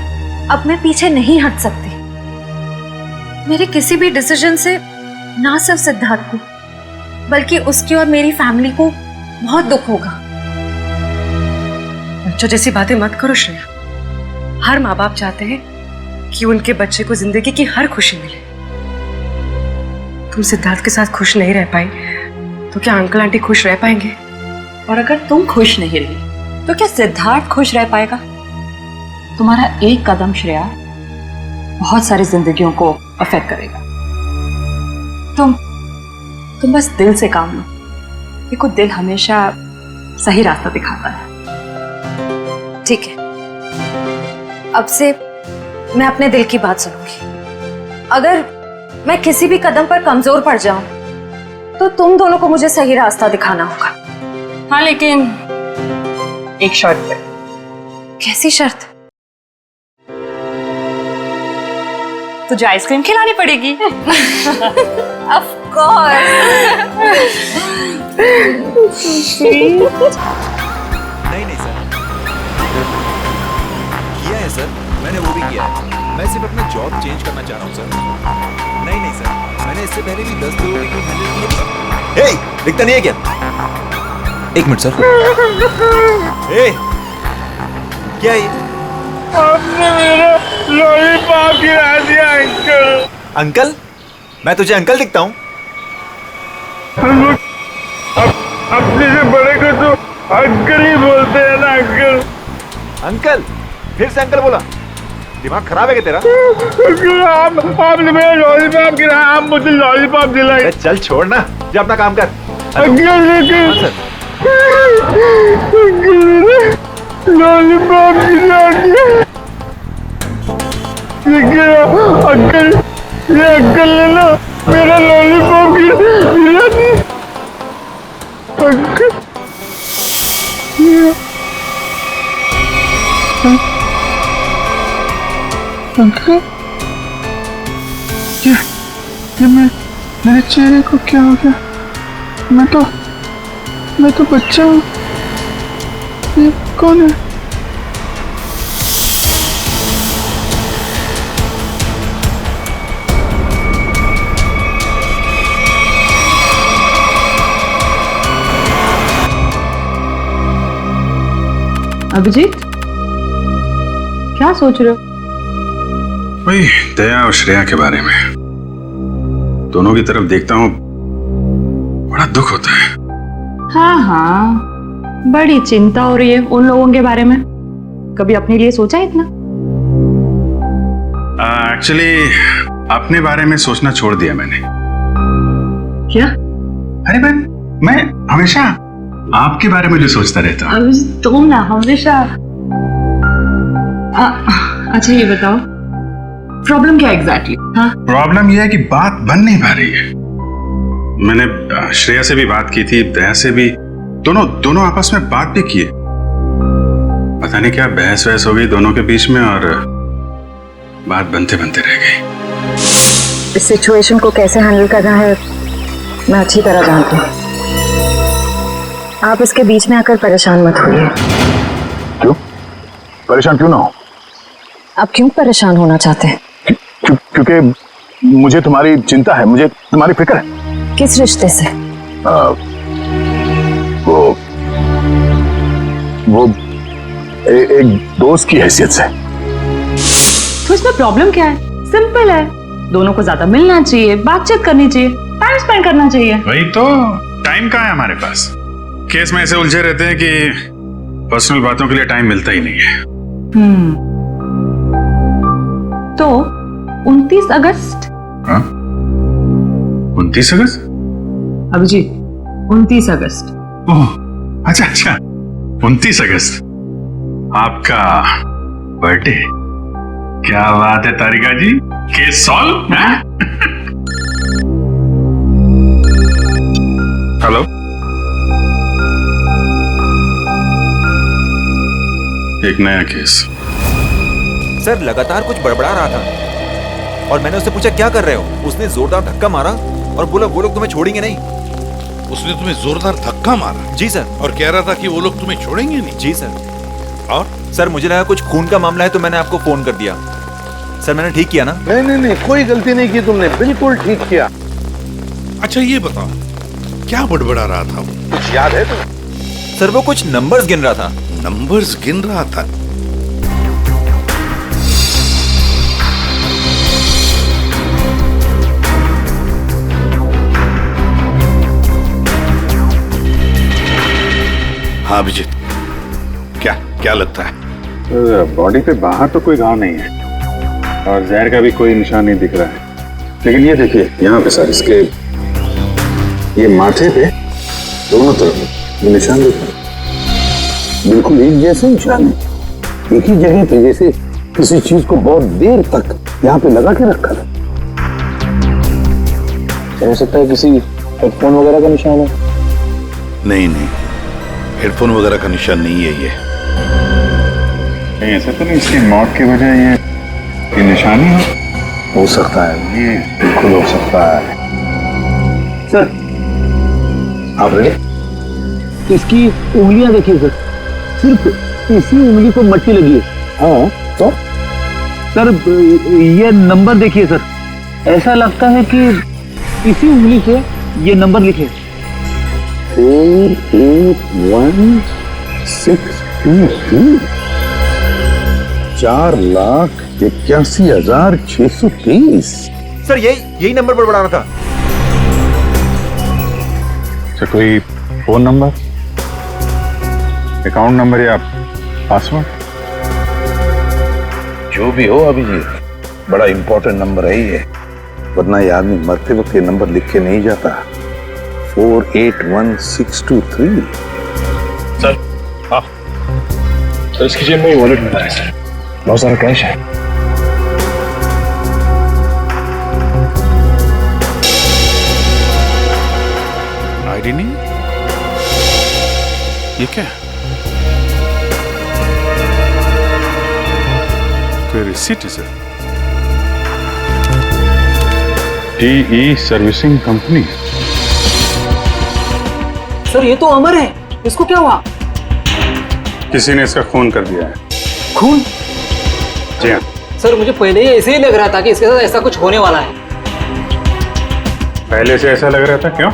अब मैं पीछे नहीं हट सकती। मेरे किसी भी डिसीजन से ना सिर्फ सिद्धार्थ को, बल्कि उसकी और मेरी फैमिली को बहुत दुख होगा। बच्चों जैसी बातें मत करो श्रेया। हर माँ बाप चाहते हैं कि उनके बच्चे को जिंदगी की हर खुशी मिले। तुम सिद्धार्थ के साथ खुश नहीं रह पाई तो क्या अंकल आंटी खुश रह पाएंगे? और अगर तुम खुश नहीं रही तो क्या सिद्धार्थ खुश रह पाएगा? तुम्हारा एक कदम श्रेया बहुत सारी जिंदगियों को अफेक्ट करेगा। तुम बस दिल से काम लो। देखो, दिल हमेशा सही रास्ता दिखाता है। ठीक है, अब से मैं अपने दिल की बात सुनूंगी। अगर मैं किसी भी कदम पर कमजोर पड़ जाऊं तो तुम दोनों को मुझे सही रास्ता दिखाना होगा। हाँ, लेकिन एक शर्त पे। कैसी शर्त? तुझे आइसक्रीम खिलानी पड़ेगी। Of course। नहीं सर, किया है सर, मैंने वो भी किया है। मैं सिर्फ अपना जॉब चेंज करना चाह रहा हूँ सर। नहीं सर, मैंने इससे पहले भी 10 लोगों की हैंडल किया। हे, दिखता नहीं है क्या? एक मिनट सर। हे, क्या है ये? आपने मेरा लॉलीपॉप गिरा दिया अंकल। अंकल? मैं तुझे अंकल दिखता हूँ? अपने से बड़े को तो अंकल ही बोलते हैं ना अंकल। अंकल? फिर से अंकल बोला? दिमाग खराब है क्या तेरा? आपने मेरा लॉलीपॉप गिराया, आप मुझे लॉलीपॉप दिलाए। चल छोड़ ना, जा अपना काम कर। लॉलीपॉप गिरा दिया। अंकल, ये अंकल ने ना मेरा लॉलीपॉप गिरा दिया। अंकल, अंकल, ये मेरे चेहरे को क्या हो गया? मैं तो बच्चा हूँ। ये कौन है? अभिजीत, क्या सोच रहे हो? वही दया और श्रेया के बारे में। दोनों की तरफ देखता हूँ, बड़ा दुख होता है। हाँ, बड़ी चिंता हो रही है उन लोगों के बारे में। कभी अपने लिए सोचा है इतना? एक्चुअली अपने बारे में सोचना छोड़ दिया मैंने। क्या? अरे मैं हमेशा आपके बारे में जो सोचता रहता हूँ। अभिजीत तुम ना हमेशा। अच्छा ये बताओ प्रॉब्लम क्या एग्जैक्टली? हाँ प्रॉब्लम यह है कि बात बन नहीं पा रही है। मैंने श्रेया से भी बात की थी, दया से भी, दोनों आपस में बात भी की है। पता नहीं क्या बहस वहस हो गई दोनों के बीच में और बात बनते बनते रह गई। इस सिचुएशन को कैसे हैंडल करना है मैं अच्छी तरह जानती हूँ। आप इसके बीच में आकर परेशान मत होइए। क्यों परेशान क्यों ना हो? आप क्यों परेशान होना चाहते हैं? क्योंकि मुझे तुम्हारी चिंता है, मुझे तुम्हारी फिक्र है। किस रिश्ते से? वो एक दोस्त की हैसियत से। तो इसमें प्रॉब्लम क्या है? सिंपल है, दोनों को ज्यादा मिलना चाहिए, बातचीत करनी चाहिए, टाइम स्पेंड करना चाहिए। वही तो, टाइम कहाँ है हमारे पास? केस में ऐसे उलझे रहते हैं कि पर्सनल बातों के लिए टाइम मिलता ही नहीं है। तो 29 अगस्त? हाँ? 29 अगस्त? अभिजीत 29 अगस्त। ओह अच्छा 29 अगस्त आपका बर्थडे। क्या बात है तारिका जी, केस सॉल्व है? हेलो एक नया केस। सर लगातार कुछ बड़बड़ा रहा था और मैंने उससे पूछा क्या कर रहे हो? उसने जोरदार धक्का मारा और बोला वो लोग तुम्हें छोड़ेंगे नहीं। उसने तुम्हें जोरदार धक्का मारा? जी सर। और कह रहा था कि वो लोग तुम्हें छोड़ेंगे नहीं? जी सर। और सर मुझे लगा कुछ खून का मामला है तो मैंने आपको फोन कर दिया। सर मैंने ठीक किया ना? नहीं कोई गलती नहीं की तुमने, बिल्कुल ठीक किया। अच्छा ये बताओ क्या बड़बड़ा रहा था वो, कुछ याद है तुम्हें? सर वो कुछ नंबर्स गिन रहा था। नंबर्स गिन रहा था? हाँ अभिजीत क्या लगता है? बॉडी पे बाहर तो कोई घाव नहीं है और जहर का भी कोई निशान नहीं दिख रहा है, लेकिन ये देखिए यहाँ पे सर, इसके ये माथे पे दोनों तरफ ये निशान दिख रहा है, बिल्कुल एक जैसे निशान है, एक ही जगह पे, जैसे किसी चीज को बहुत देर तक यहाँ पे लगा के रखा था। हो सकता है किसी हेडफोन वगैरह का निशान है। नहीं हेडफोन वगैरह का निशान नहीं है ये। नहीं ऐसा तो नहीं इसकी मौत की वजह ये निशानी हो सकता है, ये बिल्कुल हो सकता है। सर आप रेडी? इसकी उंगलियां देखिए सर, सिर्फ इसी उंगली को मट्टी लगी है। हाँ तो सर ये नंबर देखिए सर, ऐसा लगता है कि इसी उंगली से ये नंबर लिखे। 48163 4,81,630। सर यही नंबर बड़बड़ा रहा था। अच्छा कोई फोन नंबर, अकाउंट नंबर या पासवर्ड? जो भी हो अभिजीत, बड़ा इंपॉर्टेंट नंबर है ये, वरना ये आदमी मरते वक्त ये नंबर लिख के नहीं जाता। 481,623। सर हाँ सर, इसकी जेब में वॉलेट मिला है सर, बहुत सारा कैश है। आईडी नहीं? ये क्या? कोई रिसीट है sir? TE servicing company. Sir ये तो अमर है, इसको क्या हुआ? किसी ने इसका खून कर दिया है। खून? जी हाँ सर मुझे पहले ही ऐसे ही लग रहा था कि इसके साथ ऐसा कुछ होने वाला है। पहले से ऐसा लग रहा था? क्यों?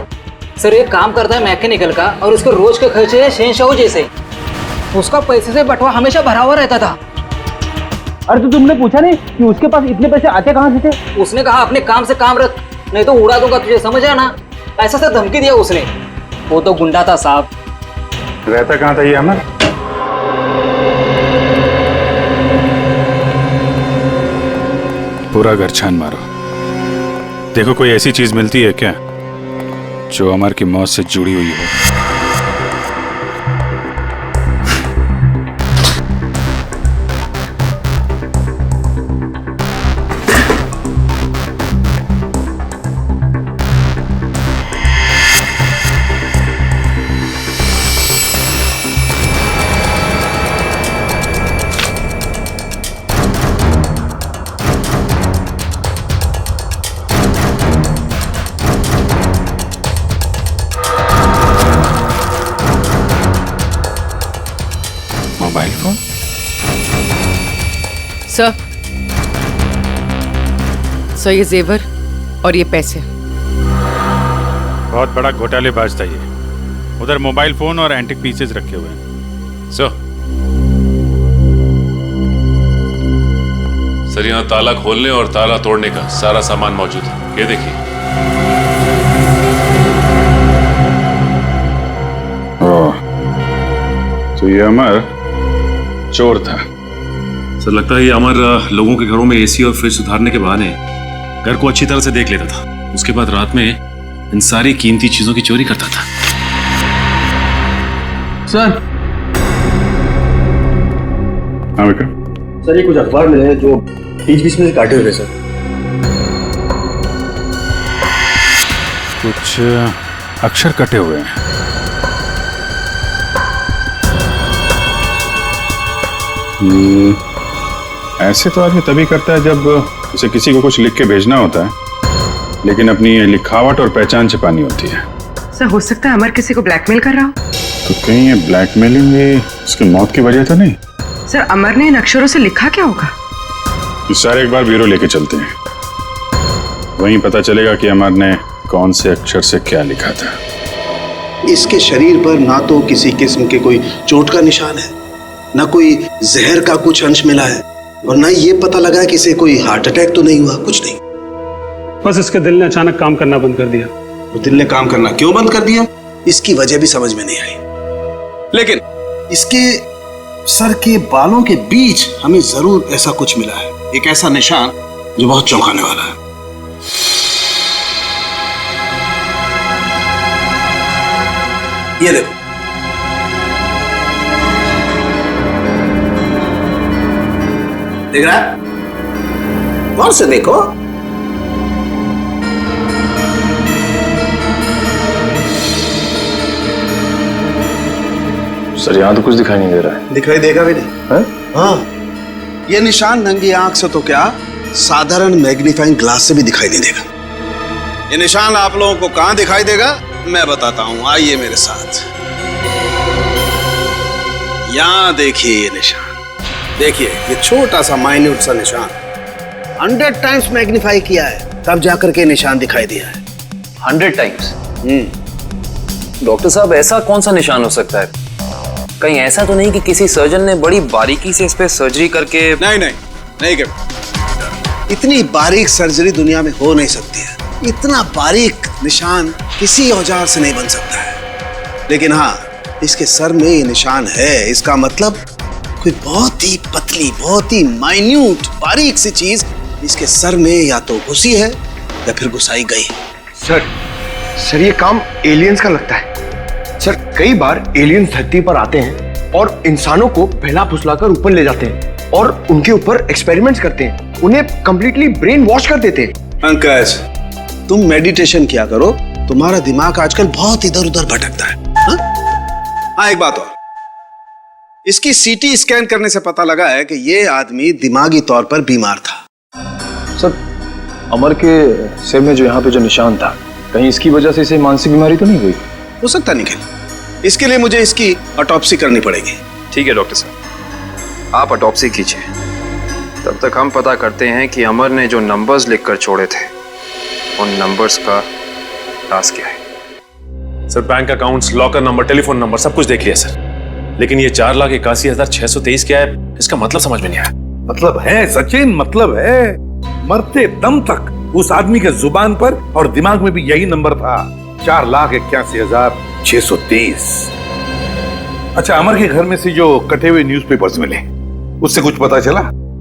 सर ये काम करता है मैकेनिकल का और उसके रोज के खर्चे है शहंशाह जैसे। उसका पैसे से बंटवा हमेशा भरा हुआ रहता था। अरे तो तुमने पूछा नहीं कि उसके पास इतने पैसे आते कहाँ से थे? उसने कहा अपने काम से काम रख, नहीं तो उड़ा दूंगा तुझे, समझ आया ना? ऐसा से धमकी दिया उसने। वो तो गुंडा था साहब। रहता कहाँ था ये अमर? पूरा घर छान मारो, देखो कोई ऐसी चीज मिलती है क्या जो अमर की मौत से जुड़ी हुई हो। Mobile phone? सर ये जेवर और ये पैसे। बहुत बड़ा घोटालेबाज था ये। उधर मोबाइल फोन और एंटिक पीसेस रखे हुए हैं। सर यहाँ ताला खोलने और ताला तोड़ने का सारा सामान मौजूद है, ये देखिए। तो ये अमर चोर था। सर लगता है ये अमर लोगों के घरों में एसी और फ्रिज सुधारने के बहाने घर को अच्छी तरह से देख लेता था। उसके बाद रात में इन सारी कीमती चीजों की चोरी करता था। सर। हाँ बेटा। सर ये कुछ अखबार मिले हैं जो बीच बीच में से काटे हुए सर। कुछ अक्षर कटे हुए हैं। ऐसे तो आदमी तभी करता है जब उसे किसी को कुछ लिख के भेजना होता है, लेकिन अपनी लिखावट और पहचान छिपानी होती है। सर हो सकता है अमर किसी को ब्लैकमेल कर रहा हो। तो कहीं ये ब्लैकमेलिंग उसकी मौत की वजह तो नहीं? सर अमर ने इन अक्षरों से लिखा क्या होगा? इस सारे एक बार ब्यूरो लेके चलते हैं, वहीं पता चलेगा कि अमर ने कौन से अक्षर से क्या लिखा था। इसके शरीर पर ना तो किसी किस्म के कोई चोट का निशान है, ना कोई जहर का कुछ अंश मिला है, और ना ये पता लगा कि इसे कोई हार्ट अटैक तो नहीं हुआ, कुछ नहीं। बस इसके दिल ने अचानक काम करना बंद कर दिया। वो दिल ने काम करना क्यों बंद कर दिया, इसकी वजह भी समझ में नहीं आई। लेकिन इसके सर के बालों के बीच हमें जरूर ऐसा कुछ मिला है, एक ऐसा निशान जो बहुत चौंकाने वाला है। ये देखो, देख रहा है? गौर से देखो। सर यहाँ तो कुछ दिखाई नहीं दे रहा है। दिखाई देगा भी नहीं है? हाँ, ये निशान नंगी आंख से तो क्या, साधारण मैग्नीफाइंग ग्लास से भी दिखाई नहीं देगा। ये निशान आप लोगों को कहां दिखाई देगा मैं बताता हूं, आइए मेरे साथ। यहां देखिए ये निशान, देखिए ये छोटा सा माइन्यूट सा निशान 100 टाइम्स मैग्नीफाई किया है, तब जाकर के निशान दिखाई दिया है। 100 टाइम्स? डॉक्टर साहब ऐसा कौन सा निशान हो सकता है? कहीं ऐसा तो नहीं कि किसी सर्जन ने बड़ी बारीकी से इस पे सर्जरी करके? नहीं कर, इतनी बारीक सर्जरी दुनिया में हो नहीं सकती है। इतना बारीक निशान किसी औजार से नहीं बन सकता है। लेकिन हाँ, इसके सर में ये निशान है, इसका मतलब कोई बहुत ही पतली, बहुत ही माइन्यूट, बारीक सी चीज इसके सर में या तो घुसी है या फिर घुसाई गई। सर ये काम एलियंस का लगता है। सर कई बार एलियंस धरती पर आते हैं और इंसानों को बहला फुसलाकर ऊपर ले जाते हैं और उनके ऊपर एक्सपेरिमेंट्स करते हैं, उन्हें कंप्लीटली ब्रेन वॉश कर देते हैं। पंकज, तुम मेडिटेशन किया करो, तुम्हारा दिमाग आजकल बहुत इधर उधर भटकता है। हाँ, एक बात और, इसकी सीटी स्कैन करने से पता लगा है कि ये आदमी दिमागी तौर पर बीमार था। सर अमर के सिर में जो यहाँ पे जो निशान था, कहीं इसकी वजह से इसे मानसिक बीमारी तो नहीं हुई? हो सकता निखिल, इसके लिए मुझे इसकी ऑटोप्सी करनी पड़ेगी। ठीक है डॉक्टर साहब, आप ऑटोप्सी कीजिए, तब तक हम पता करते हैं कि अमर ने जो नंबर्स लिखकर छोड़े थे उन नंबर्स का राज क्या है। Sir bank accounts, locker number, telephone number सब कुछ देख लिया सर, लेकिन ये 4,81,623 क्या है, इसका मतलब समझ में नहीं आया। मतलब है सचिन, मतलब है। मरते दम तक उस आदमी के जुबान पर और दिमाग में भी यही नंबर था, 4,81,623। अच्छा, अमर के घर में से जो कटे हुए न्यूज़पेपर्स मिले, उससे कुछ पता चला?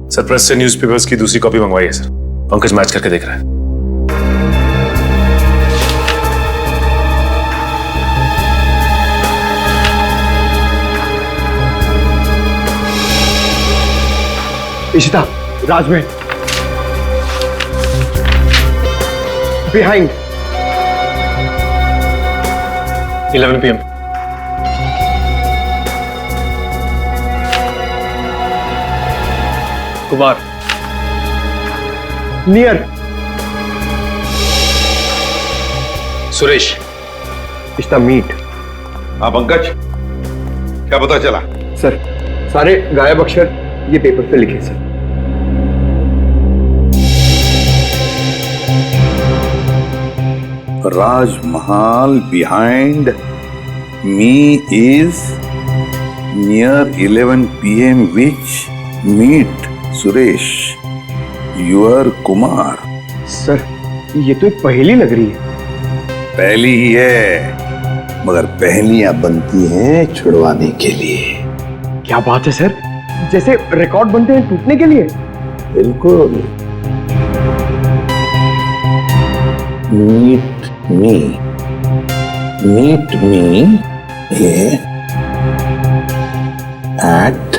सर प्रेस से न्यूज़पेपर्स की दूसरी कॉपी मंगवाई है सर, पंकज मैच करके देख रहा है। Ishita, Rajmahal behind 11 PM। Kumar near Suresh Ishita meet. हाँ पंकज, क्या पता चला? सर सारे गायब अक्षर ये पेपर पे लिखे sir. Rajmahal behind me is near 11 PM which meet Suresh your Kumar. Sir ये तो एक पहेली लग रही है। पहली ही है, मगर पहेलियां बनती हैं छुड़वाने के लिए। क्या बात है सर, जैसे रिकॉर्ड बनते हैं टूटने के लिए। बिल्कुल। Meet me at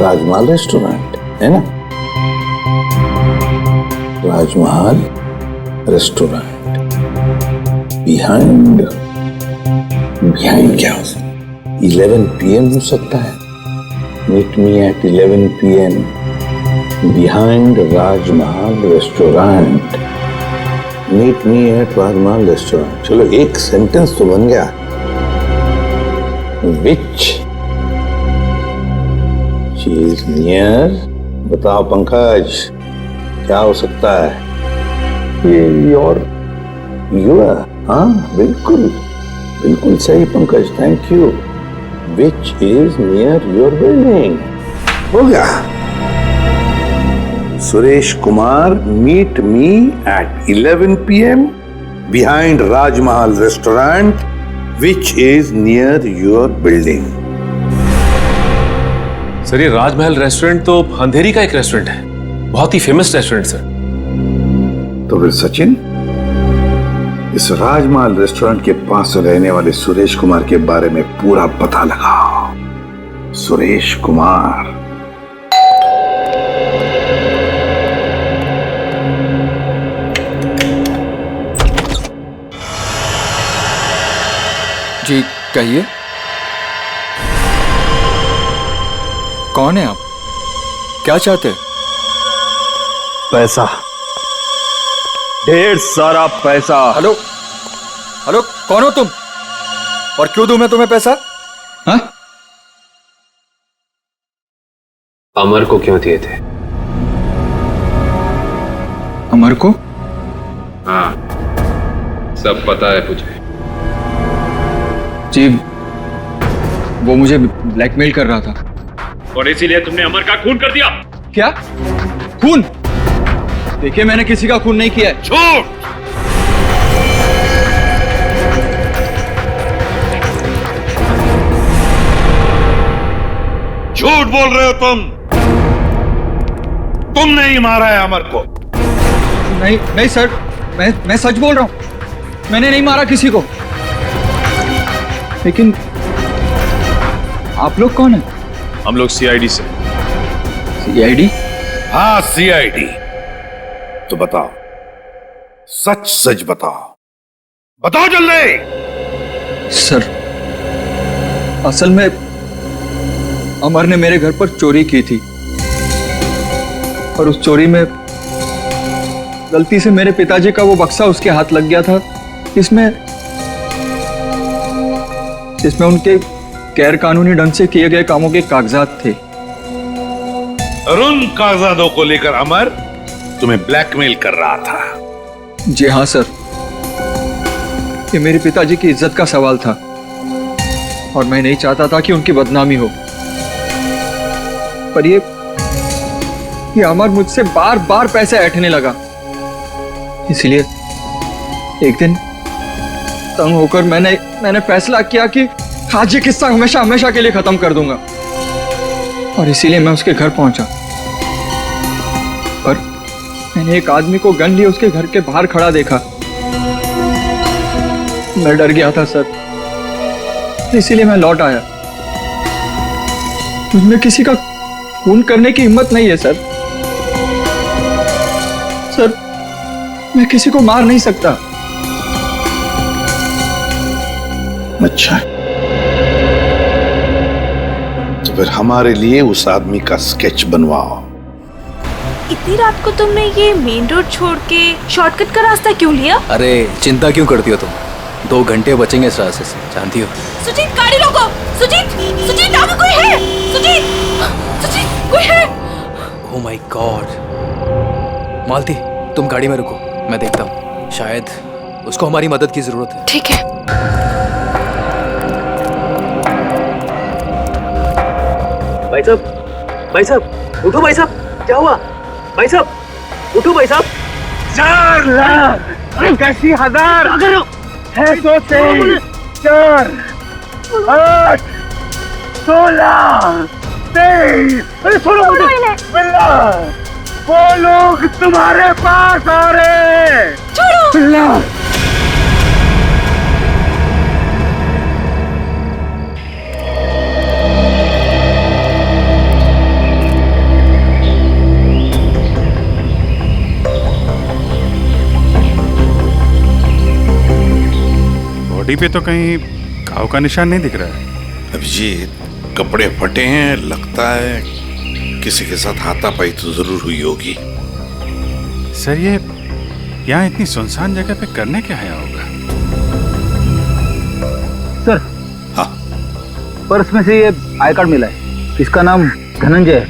Rajmahal restaurant, है ना? राजमहल रेस्टोरेंट बिहाइंड क्या हो सकता है? 11 PM हो सकता है। Meet me at 11 PM behind Rajmahal restaurant. Meet me at Rajmahal restaurant. चलो एक सेंटेंस तो बन गया। विच चीज नियर, बताओ पंकज क्या हो सकता है? ये योर हाँ बिल्कुल बिल्कुल सही Pankaj, thank you. Which is near your building. हो गया। Suresh Kumar meet me at 11 PM behind Rajmahal restaurant which is near your building. Sir ये राजमहल रेस्टोरेंट तो अंधेरी का एक रेस्टोरेंट है, बहुत ही फेमस रेस्टोरेंट सर। तो फिर सचिन, इस राजमहल रेस्टोरेंट के पास रहने वाले सुरेश कुमार के बारे में पूरा पता लगाओ। सुरेश कुमार जी कहिए, कौन है आप? क्या चाहते हैं? पैसा, ढेर सारा पैसा। हेलो हेलो, कौन हो तुम और क्यों दूं मैं तुम्हें पैसा? हाँ? अमर को क्यों दिए थे? अमर को? हाँ सब पता है मुझे। जी वो मुझे ब्लैकमेल कर रहा था और इसीलिए तुमने अमर का खून कर दिया। क्या खून? देखिए मैंने किसी का खून नहीं किया है। झूठ! झूठ बोल रहे हो तुम। तुमने ही मारा है अमर को। नहीं नहीं सर, मैं सच बोल रहा हूं, मैंने नहीं मारा किसी को। लेकिन आप लोग कौन हैं? हम लोग CID से। CID? हाँ CID। तो बताओ, सच सच बताओ, बताओ जल्दी। सर असल में अमर ने मेरे घर पर चोरी की थी और उस चोरी में गलती से मेरे पिताजी का वो बक्सा उसके हाथ लग गया था जिसमें उनके गैर कानूनी ढंग से किए गए कामों के कागजात थे। और उन कागजातों को लेकर अमर तुम्हें ब्लैकमेल कर रहा था। जी हाँ सर, ये मेरे पिताजी की इज्जत का सवाल था और मैं नहीं चाहता था कि उनकी बदनामी हो। पर ये अमर मुझसे बार बार पैसे ऐंठने लगा, इसलिए एक दिन तंग होकर मैंने फैसला किया कि आज ये किस्सा हमेशा हमेशा के लिए खत्म कर दूंगा और इसीलिए मैं उसके घर पहुंचा। पर मैंने एक आदमी को गन लिए उसके घर के बाहर खड़ा देखा। मैं डर गया था सर, इसीलिए मैं लौट आया। मुझमें किसी का खून करने की हिम्मत नहीं है सर। सर, मैं किसी को मार नहीं सकता। अच्छा, तो फिर हमारे लिए उस आदमी का स्केच बनवाओ। इतनी रात को तुमने ये मेन रोड छोड़ के शॉर्टकट का रास्ता क्यों लिया? अरे चिंता क्यों करती हो तुम? 2 घंटे बचेंगे इस रास्ते से, जानती हो। सुजीत, गाड़ी रोको। सुजीत, सुजीत, आगे कोई है? सुजीत, सुजीत, कोई है? Oh my God. मालती, तुम गाड़ी में रुको, मैं देखता हूँ। शायद उसको हमारी मदद की जरूरत है। ठीक है। भाई साहब, उठो भाई साहब, क्या हुआ? भाई साहब, उठो भाई साहब। 4,81,000 है 4 8 16 23। अरे छोड़ो मुझे। बिल्ला, वो लोग तुम्हारे पास आ रहे हैं। छोड़ो बिल्ला। बॉडी पे तो कहीं घाव का निशान नहीं दिख रहा है। अभिजीत, कपड़े फटे हैं, लगता है किसी के साथ हाथापाई तो जरूर हुई होगी। सर, ये यहाँ इतनी सुनसान जगह पे करने क्या आया होगा? सर, हाँ, पर्स में से ये आई कार्ड मिला है। इसका नाम धनंजय है।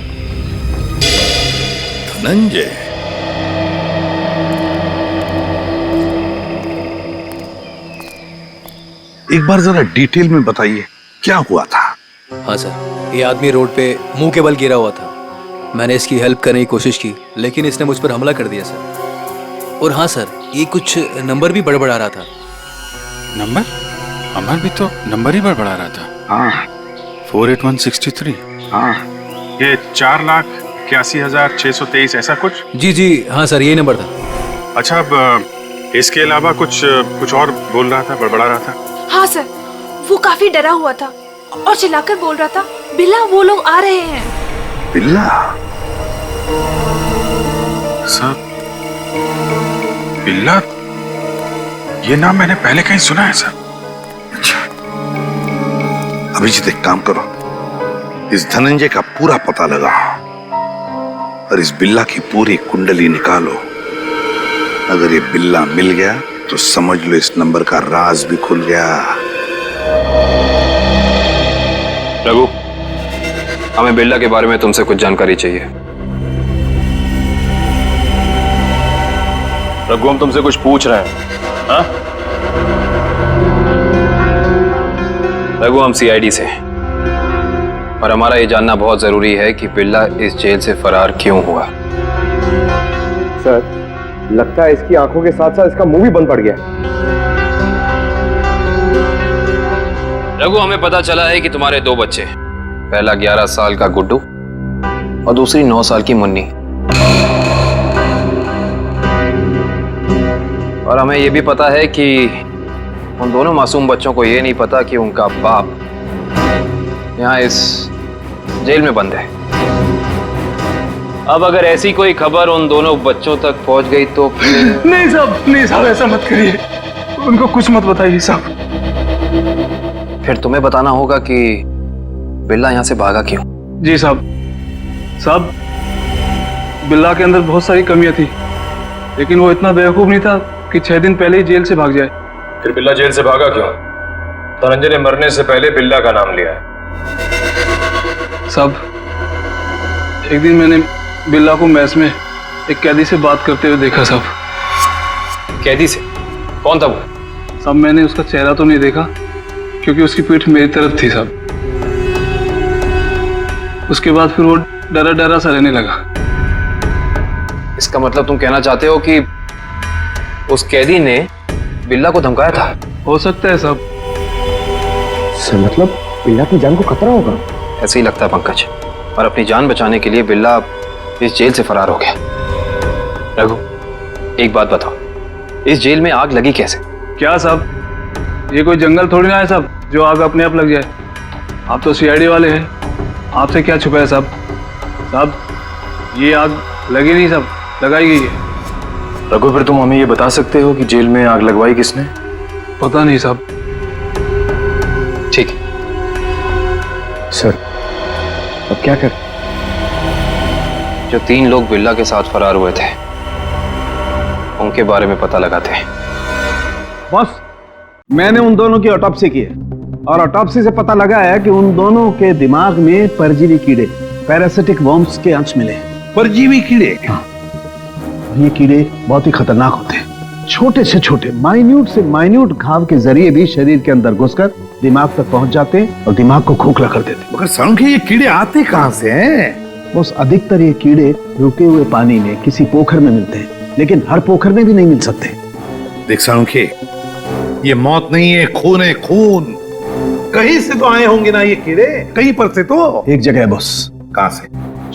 धनंजय? एक बार जरा डिटेल में बताइए, क्या हुआ था? हाँ सर, ये आदमी रोड पे मुंह के बल गिरा हुआ था। मैंने इसकी हेल्प करने की कोशिश की, लेकिन इसने मुझ पर हमला कर दिया सर। और हाँ सर, ये कुछ नंबर भी बड़बड़ा रहा था। नंबर? अमर भी तो नंबर ही बड़बड़ा रहा था। हाँ। 48163। हाँ। ये 4,81,623 ऐसा कुछ? जी जी हाँ सर, यही नंबर था। अच्छा, अब इसके अलावा कुछ और बोल रहा था, बड़बड़ा रहा था? हाँ सर, वो काफी डरा हुआ था और चिल्लाकर बोल रहा था, बिल्ला, वो लोग आ रहे हैं। बिल्ला? सर, बिल्ला, ये नाम मैंने पहले कहीं सुना है सर। अच्छा, अभिजीत एक काम करो, इस धनंजय का पूरा पता लगाओ और इस बिल्ला की पूरी कुंडली निकालो। अगर ये बिल्ला मिल गया तो समझ लो इस नंबर का राज भी खुल गया। रघु, हमें बिल्ला के बारे में तुमसे कुछ जानकारी चाहिए। रघु, हम तुमसे कुछ पूछ रहे हैं। हाँ? रघु, हम सीआईडी से हैं और हमारा ये जानना बहुत जरूरी है कि बिल्ला इस जेल से फरार क्यों हुआ। सर, लगता है इसकी आंखों के साथ साथ इसका मुंह भी बंद पड़ गया। रघु, हमें पता चला है कि तुम्हारे 2 बच्चे, पहला 11 साल का गुड्डू और दूसरी 9 साल की मुन्नी। और हमें यह भी पता है कि उन दोनों मासूम बच्चों को यह नहीं पता कि उनका बाप यहाँ इस जेल में बंद है। अब अगर ऐसी कोई खबर उन दोनों बच्चों तक पहुंच गई तो नहीं साहब, ऐसा मत करिए। उनको कुछ मत बताइए साहब। फिर तुम्हें बताना होगा कि बिल्ला यहाँ से भागा क्यों। जी साहब, बिल्ला के अंदर बहुत सारी कमियां थी, लेकिन वो इतना बेवकूफ नहीं था कि 6 दिन पहले ही जेल से भाग जाए। फिर बिल्ला जेल से भागा क्यों? धनंजय ने मरने से पहले बिल्ला का नाम लिया है। साहब, एक दिन मैंने बिल्ला को मैस में एक कैदी से बात करते हुए देखा साहब। कैदी से? कौन था वो? साहब, मैंने उसका चेहरा तो नहीं देखा क्योंकि उसकी पीठ मेरी तरफ थी साहब। उसके बाद फिर वो डरा डरा सा रहने लगा। इसका मतलब तुम कहना चाहते हो कि उस कैदी ने बिल्ला को धमकाया था? हो सकता है साहब। सर, मतलब बिल्ला की जान को खतरा होगा? ऐसे ही लगता है पंकज, और अपनी जान बचाने के लिए बिल्ला इस जेल से फरार हो गया। रघु, एक बात बताओ, इस जेल में आग लगी कैसे? क्या साहब, ये कोई जंगल थोड़ी ना है साहब जो आग अपने आप लग जाए। आप तो सीआईडी वाले हैं, आपसे क्या छुपा है साहब। साहब ये आग लगी नहीं साहब, लगाई गई है। रघु फिर तुम हमें ये बता सकते हो कि जेल में आग लगवाई किसने? पता नहीं साहब। ठीक है सर, अब क्या कर? जो 3 लोग बिल्ला के साथ फरार हुए थे उनके बारे में पता लगाते हैं। बॉस, मैंने उन दोनों की ऑटोप्सी की है और ऑटोप्सी से पता लगा है कि उन दोनों के दिमाग में परजीवी कीड़े, पैरासिटिक वर्म्स के अंश मिले हैं। परजीवी कीड़े? हाँ। ये कीड़े बहुत ही खतरनाक होते हैं। छोटे से छोटे, माइन्यूट से माइन्यूट घाव के जरिए भी शरीर के अंदर घुसकर दिमाग तक पहुंच जाते हैं और दिमाग को खोखला कर देते हैं। मगर सालुंखे ये कीड़े आते कहां से हैं? बस अधिकतर ये कीड़े रुके हुए पानी में किसी पोखर में मिलते हैं, लेकिन हर पोखर में भी नहीं मिल सकते। देख सालुंखे, ये मौत नहीं है, खून है, खून। कहीं से तो आए होंगे ना ये कीड़े, कहीं पर से तो। एक जगह है बॉस। कहां से?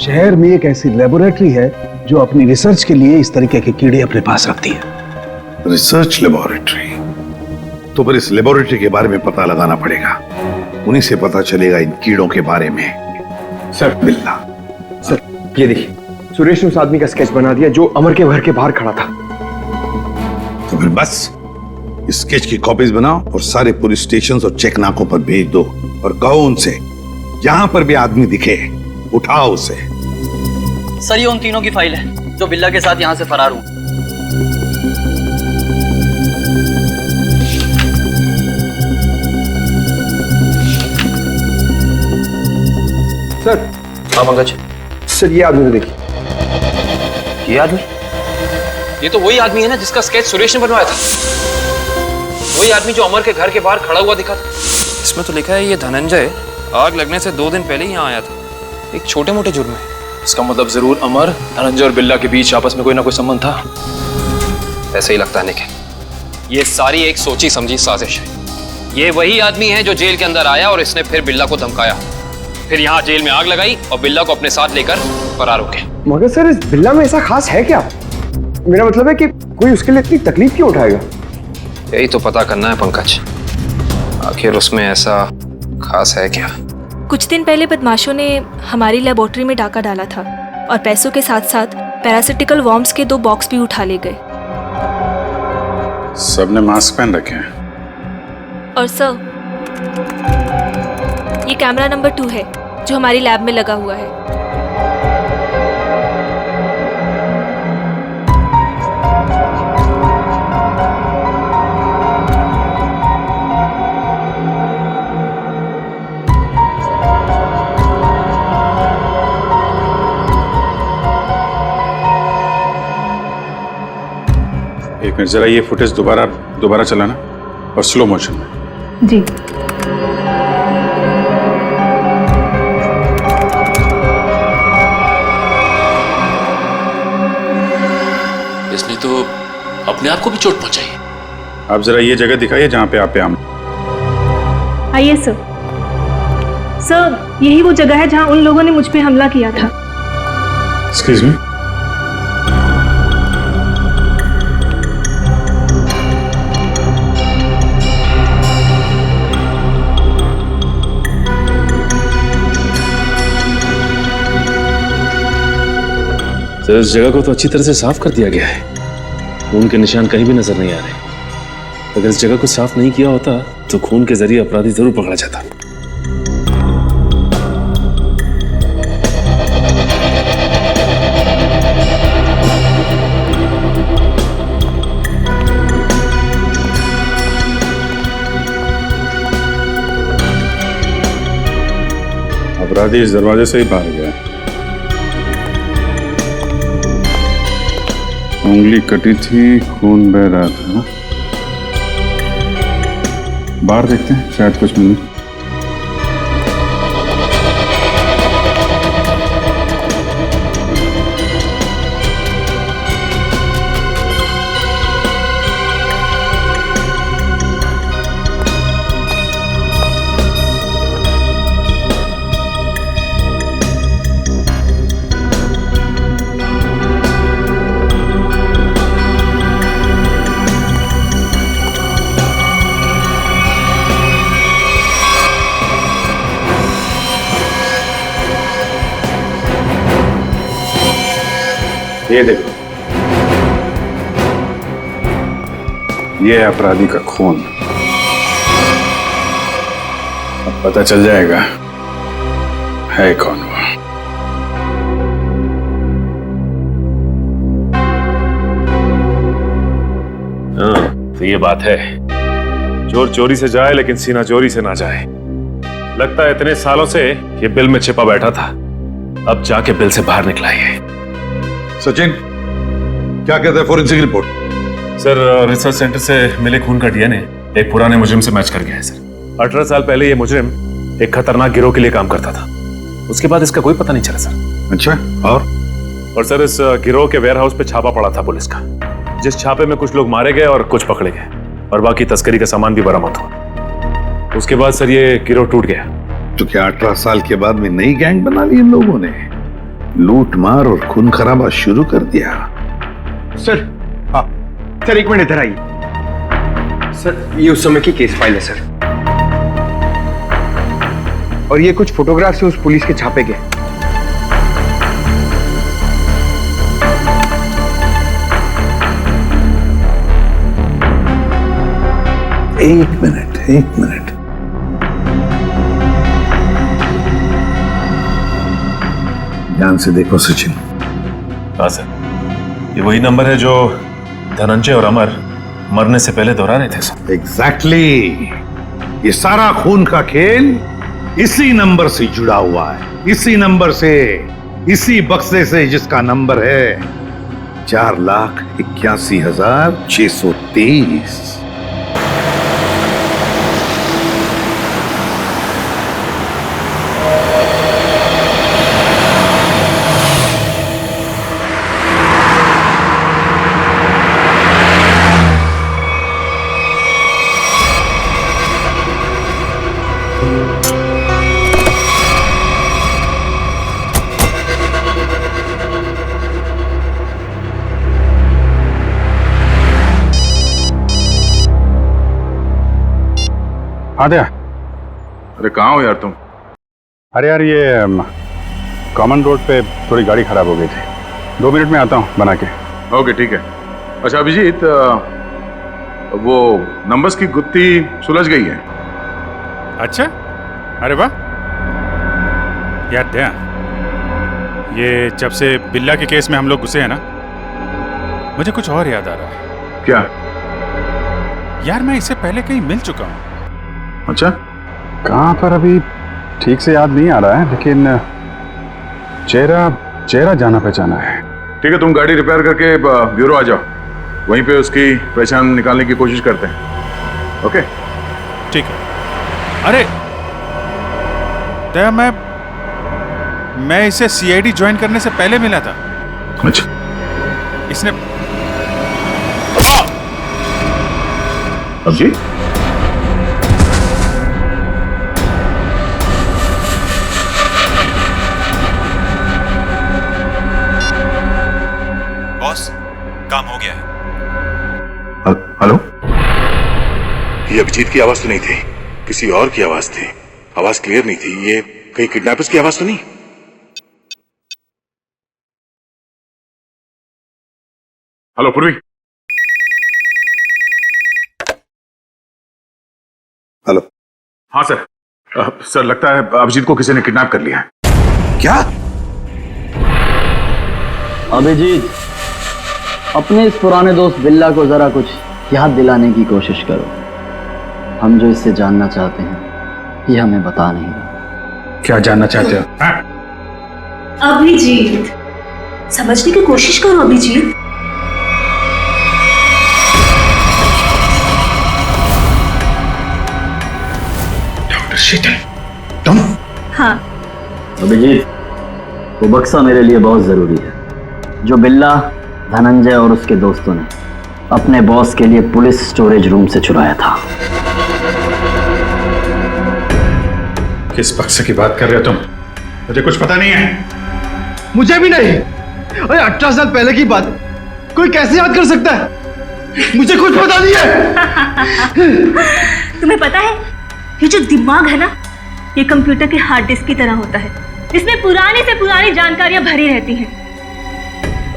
शहर में एक ऐसी लेबोरेटरी है जो अपनी रिसर्च के लिए इस तरीके के कीड़े अपने पास रखती है। Research laboratory? तो फिर इस लेबोरेटरी के बारे में पता लगाना पड़ेगा। उन्हीं से पता चलेगा इन कीड़ों के बारे में। सर, बिल्ला। सर ये देखिए, सुरेश ने उस आदमी का स्केच बना दिया जो अमर के घर के बाहर खड़ा था। तो फिर बस स्केच की कॉपीज बनाओ और सारे पुलिस स्टेशन और चेक नाकों पर भेज दो और कहो उनसे जहां पर भी आदमी दिखे उठाओ उसे। सर, ये उन तीनों की फाइल है जो बिल्ला के साथ यहाँ से फरार हुए। सर। हाँ पंकज। सर ये आदमी को देखिए। ये आदमी? ये तो वही आदमी है ना जिसका स्केच सुरेश ने बनवाया था। वही आदमी जो अमर के घर के बाहर खड़ा हुआ दिखा था। इसमें तो लिखा है ये धनंजय आग लगने से 2 दिन पहले ही यहाँ आया था, एक छोटे मोटे जुर्म में। इसका मतलब जरूर अमर, धनंजय और बिल्ला के बीच आपस में कोई ना कोई संबंध था। ऐसे ही लगता है निखिल, ये सारी एक सोची समझी साजिश है। ये वही आदमी है जो जेल के अंदर आया और इसने फिर बिल्ला को धमकाया, फिर यहाँ जेल में आग लगाई और बिल्ला को अपने साथ लेकर फरार हो गए। मगर सर, इस बिल्ला में ऐसा खास है क्या? मेरा मतलब है कि कोई उसके लिए इतनी तकलीफ क्यों उठाएगा? यही तो पता करना है पंकज, आखिर उसमें ऐसा खास है क्या? कुछ दिन पहले बदमाशों ने हमारी लेबोरेटरी में डाका डाला था और पैसों के साथ साथ पैरासिटिकल वर्म्स के 2 बॉक्स भी उठा ले गए। सबने मास्क पहन रखे हैं। और सर, ये कैमरा नंबर 2 है जो हमारी लैब में लगा हुआ है। एक मिनट, जरा ये फुटेज दोबारा चलाना और स्लो मोशन में। जी। इसने तो अपने आप को भी चोट पहुंचाई है। आप जरा ये जगह दिखाइए जहां पे आप आम। आइए सर। सर, यही वो जगह है जहां उन लोगों ने मुझ पे हमला किया था। Excuse me. सर, इस जगह को तो अच्छी तरह से साफ कर दिया गया है, खून के निशान कहीं भी नजर नहीं आ रहे। अगर इस जगह को साफ नहीं किया होता तो खून के जरिए अपराधी जरूर पकड़ा जाता। अपराधी इस दरवाजे से ही बाहर गया। उंगली कटी थी, खून बह रहा था। बाहर देखते हैं, शायद कुछ मिले। ये देखो, ये अपराधी का खून। अब पता चल जाएगा है कौन वो। हाँ, तो ये बात है, चोर चोरी से जाए लेकिन सीना चोरी से ना जाए। लगता है इतने सालों से ये बिल में छिपा बैठा था, अब जाके बिल से बाहर निकला है। सचिन, क्या कहता है forensic report? Sir, research centre से मिले खून का डीएनए एक पुराने मुजरिम से मैच कर गया है सर। 18 साल पहले ये मुजरिम एक खतरनाक गिरोह के लिए काम करता था, उसके बाद इसका कोई पता नहीं चला सर। अच्छा, और सर इस गिरोह के वेयर हाउस पे छापा पड़ा था पुलिस का, जिस छापे में कुछ लोग मारे गए और कुछ पकड़े गए और बाकी तस्करी का सामान भी बरामद हुआ। उसके बाद सर ये गिरोह टूट गया। तो क्या 18 साल के बाद में नई गैंग बना ली इन लोगों ने? लूट मार और खून खराबा शुरू कर दिया। सर, हाँ सर, एक मिनट इधर आइए। सर, ये उस समय की केस फाइल है सर, और ये कुछ फोटोग्राफ से उस पुलिस के छापे गए। एक मिनट। ध्यान से देखो सचिन। हाँ सर, ये वही नंबर है जो धनंजय और अमर मरने से पहले दोहरा रहे थे सर। एग्जैक्टली। ये सारा खून का खेल इसी नंबर से जुड़ा हुआ है, इसी नंबर से, इसी बक्से से जिसका नंबर है 4,81,630। हाँ दया। अरे कहाँ हो यार तुम? अरे यार, ये कॉमन रोड पे थोड़ी गाड़ी खराब हो गई थी, 2 मिनट में आता हूँ बना के। ओके ठीक है। अच्छा अभिजीत, वो नंबर्स की गुत्थी सुलझ गई है। अच्छा, अरे वाह यार दया, ये जब से बिल्ला के केस में हम लोग घुसे हैं ना, मुझे कुछ और याद आ रहा है। क्या? यार मैं इससे पहले कहीं मिल चुका हूँ। अच्छा, कहाँ पर अभी ठीक से याद नहीं आ रहा है, लेकिन चेहरा जाना पहचाना है। ठीक है, तुम गाड़ी रिपेयर करके ब्यूरो आ जाओ, वहीं पे उसकी पहचान निकालने की कोशिश करते हैं। ओके ठीक है। अरे दया, मैं इसे सीआईडी ज्वाइन करने से पहले मिला था। अच्छा, इसने अभिजीत, काम हो गया है। हेलो, ये अभिजीत की आवाज तो नहीं थी, किसी और की आवाज थी। आवाज क्लियर नहीं थी। ये कहीं किडनैपर्स की आवाज तो नहीं? हेलो पूर्वी। हेलो। हाँ सर। सर लगता है अभिजीत को किसी ने किडनैप कर लिया है। क्या? अभिजीत, अपने इस पुराने दोस्त बिल्ला को जरा कुछ याद दिलाने की कोशिश करो। हम जो इससे जानना चाहते हैं ये हमें बता नहीं रहा। क्या जानना चाहते हो? अभिजीत, समझने की कोशिश करो अभिजीत। डॉक्टर शीतल, तुम? हाँ अभिजीत, वो बक्सा मेरे लिए बहुत जरूरी है जो बिल्ला, धनंजय और उसके दोस्तों ने अपने बॉस के लिए पुलिस स्टोरेज रूम से चुराया था। किस बक्से की बात कर रहे हो तुम? मुझे कुछ पता नहीं है। मुझे भी नहीं। अरे 18 साल पहले की बात कोई कैसे याद कर सकता है? मुझे कुछ पता नहीं है। तुम्हें पता है, ये जो दिमाग है ना, ये कंप्यूटर के हार्ड डिस्क की तरह होता है, इसमें पुरानी से पुरानी जानकारियां भरी रहती हैं।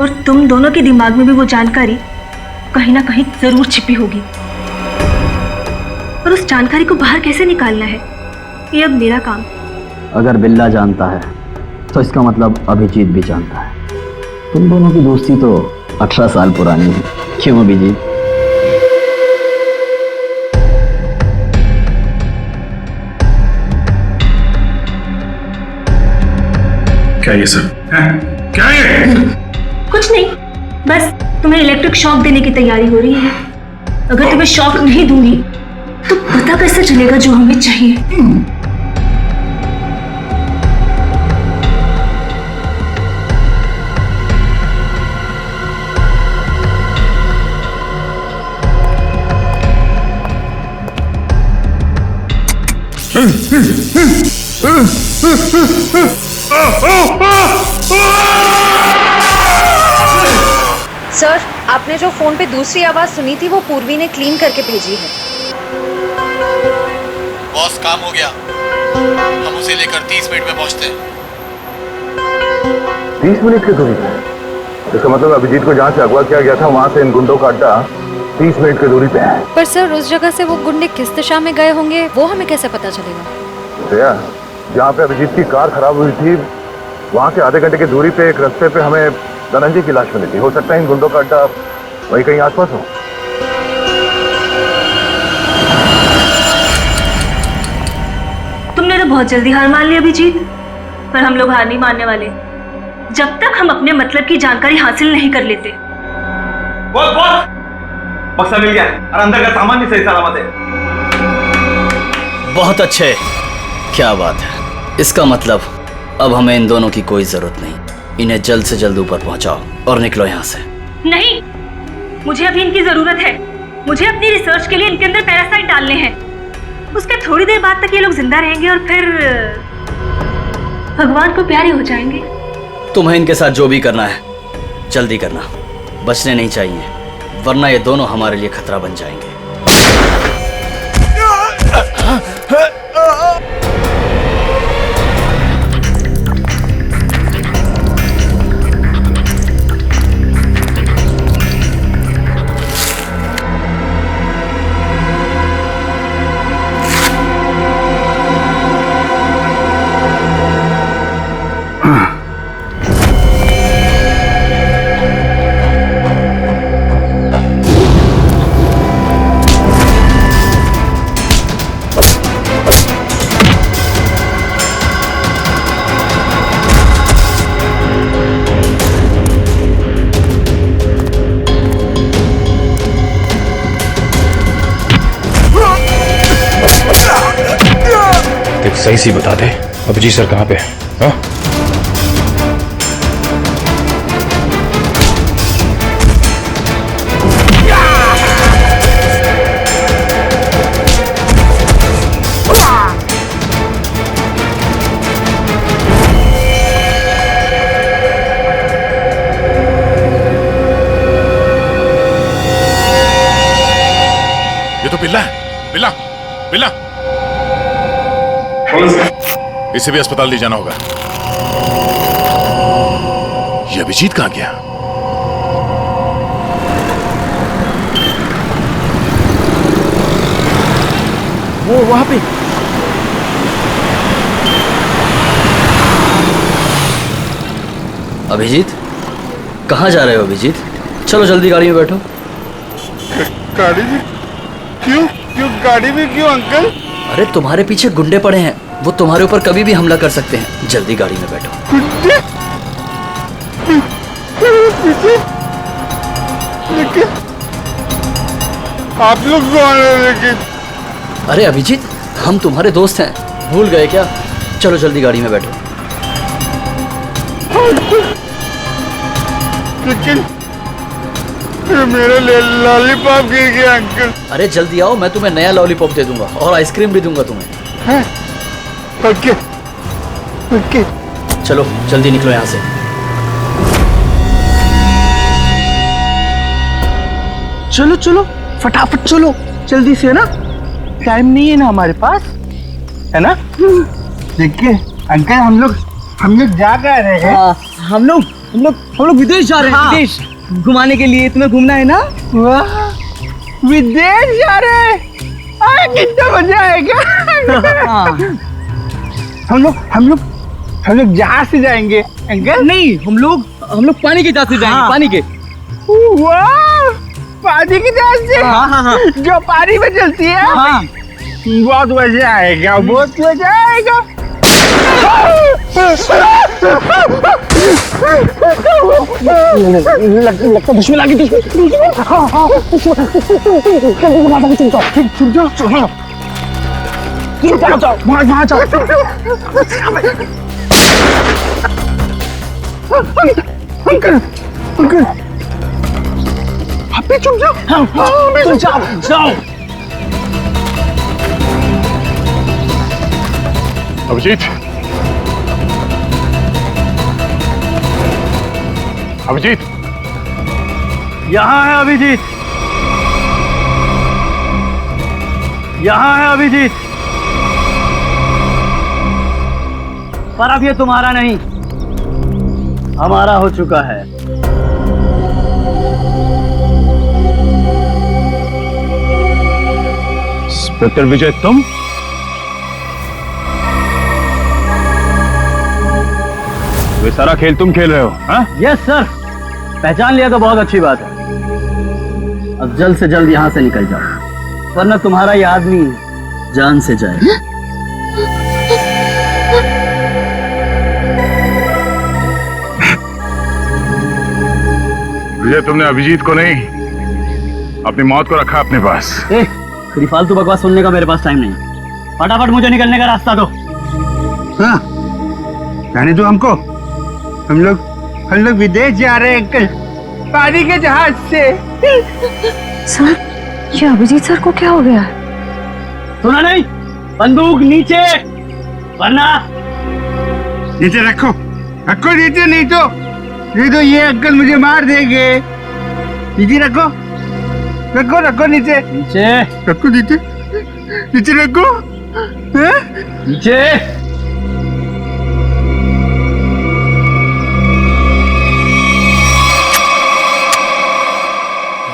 और तुम दोनों के दिमाग में भी वो जानकारी कहीं ना कहीं जरूर छिपी होगी। और उस जानकारी को बाहर कैसे निकालना है, ये अब मेरा काम। अगर बिल्ला जानता है तो इसका मतलब अभिजीत भी जानता है। तुम दोनों की दोस्ती तो 18 साल पुरानी है, क्यों अभिजीत? क्या ये सर? क्या ये? कुछ नहीं, बस तुम्हें इलेक्ट्रिक शॉक देने की तैयारी हो रही है। अगर तुम्हें शॉक नहीं दूंगी तो पता कैसे चलेगा जो हमें चाहिए? सर, आपने जो फोन पे दूसरी आवाज सुनी थी वो पूर्वी ने क्लीन करके भेजी है। बॉस, काम हो गया। हम उसे लेकर 30 मिनट में पहुंचते हैं। 30 मिनट की दूरी पे? इसका मतलब अभिजीत को जहाँ से अगवा किया गया था वहाँ से इन गुंडों का अड्डा 30 मिनट की दूरी पे है। पर सर, उस जगह से वो गुंडे किस दिशा में गए होंगे वो हमें कैसे पता चलेगा? श्रेया, जहाँ पे अभिजीत की कार खराब हुई थी वहाँ से आधे घंटे की दूरी पे एक रास्ते पे हमें धनंजय की लाश मिली थी। हो सकता है इन गुंडों का अड्डा वही कहीं आसपास हो। तुमने तो बहुत जल्दी हार मान ली अभिजीत, पर हम लोग हार नहीं मानने वाले जब तक हम अपने मतलब की जानकारी हासिल नहीं कर लेते। बॉस, बक्सा मिल गया और अंदर का सामान भी सही सलामत है। बहुत अच्छे, क्या बात है। इसका मतलब अब हमें इन दोनों की कोई जरूरत नहीं। इन्हें जल्द से जल्द ऊपर पहुंचाओ और निकलो यहाँ से। नहीं, मुझे अभी इनकी जरूरत है। मुझे अपनी रिसर्च के लिए इनके अंदर पैरासाइट डालने हैं। उसके थोड़ी देर बाद तक ये लोग जिंदा रहेंगे और फिर भगवान को प्यारे हो जाएंगे। तुम्हें इनके साथ जो भी करना है जल्दी करना, बचने नहीं चाहिए, वरना ये दोनों हमारे लिए खतरा बन जाएंगे। सही सी बता दे, अभिजीत सर कहाँ पे है? हाँ? ये तो बिल्ला है। बिल्ला, बिल्ला, इसे भी अस्पताल ले जाना होगा। ये अभिजीत कहाँ गया? वो वहां पे। अभिजीत, कहाँ जा रहे हो अभिजीत? चलो जल्दी गाड़ी में बैठो। गाड़ी में? क्यों क्यों गाड़ी में क्यों अंकल? अरे तुम्हारे पीछे गुंडे पड़े हैं, वो तुम्हारे ऊपर कभी भी हमला कर सकते हैं। जल्दी गाड़ी में बैठो। लेकिन आप लोग कौन हैं? लेकिन अरे अभिजीत, हम तुम्हारे दोस्त हैं, भूल गए क्या? चलो जल्दी गाड़ी में बैठो। लेकिन मेरा लॉलीपॉप गिर गया अंकल। अरे जल्दी आओ, मैं तुम्हें नया लॉलीपॉप दे दूंगा और आइसक्रीम भी दूंगा तुम्हें। ओके ओके, चलो जल्दी निकलो यहाँ से। चलो चलो फटाफट चलो, जल्दी से ना, टाइम नहीं है ना हमारे पास, है ना? देखिए अंकल, हम लोग जा कर रहे हैं। हम लोग हम लोग विदेश जा रहे हैं। विदेश घुमाने के लिए। तुम्हें घूमना है ना? वाह, विदेश जा रहे हैं, कितना मजा आएगा। हम लोग जहाज से जाएंगे अंकल? नहीं, हम लोग पानी के जहाज से जाएंगे। पानी के। वाह, पानी की जहाज से? हाँ। जो पानी में चलती है? हाँ। बहुत मजा आएगा, बहुत मजा आएगा। लगता दुश्मन आ गई। वहाँ जाओ। अंकल आप भी चुप जाओ। जाओ। अभिजीत, अभिजीत, यहाँ है अभिजीत। यहाँ है अभिजीत। पर अब ये तुम्हारा नहीं, हमारा हो चुका है। इंस्पेक्टर विजय, तुम? ये सारा खेल तुम खेल रहे हो? हाँ? यस सर, पहचान लिया तो बहुत अच्छी बात है। अब जल्द से जल्द यहाँ से निकल जाओ, वरना तुम्हारा ये आदमी जान से जाए। विजय, तुमने अभिजीत को नहीं, अपनी मौत को रखा अपने पास। थोड़ी फालतू बकवास सुनने का मेरे पास टाइम नहीं। फटाफट मुझे निकलने का रास्ता दो। हाँ, जाने दो हमको। हम लोग विदेश जा रहे हैं अंकल, पानी के जहाज से। सर, ये अभिजीत सर को क्या हो गया? सुना नहीं? बंदूक नीचे, वरना नीचे रखो नीचे, नहीं तो ये अंकल मुझे मार देंगे। नीचे रखो नीचे रखो, नीचे रखो। नीचे।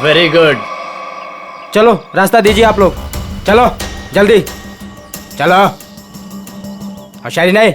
Very good. चलो रास्ता दीजिए आप लोग, चलो जल्दी चलो। होशियारी नहीं।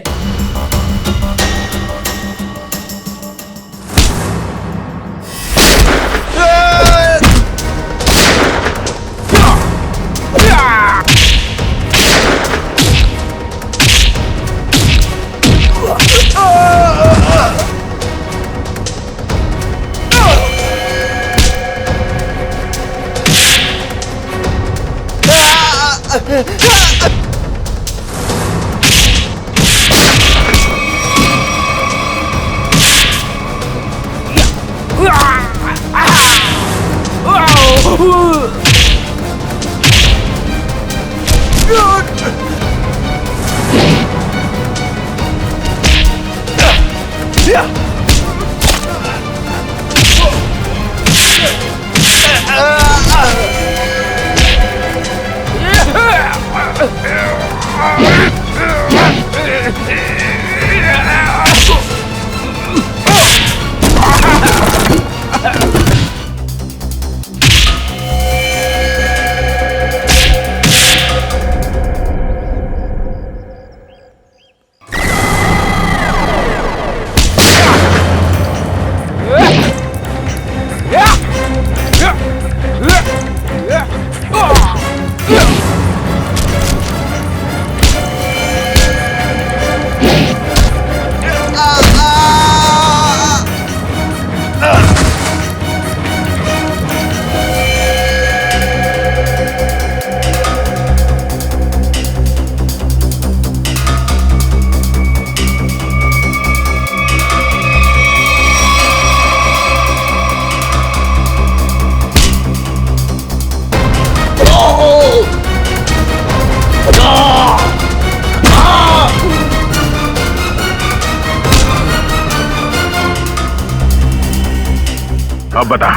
अब बता,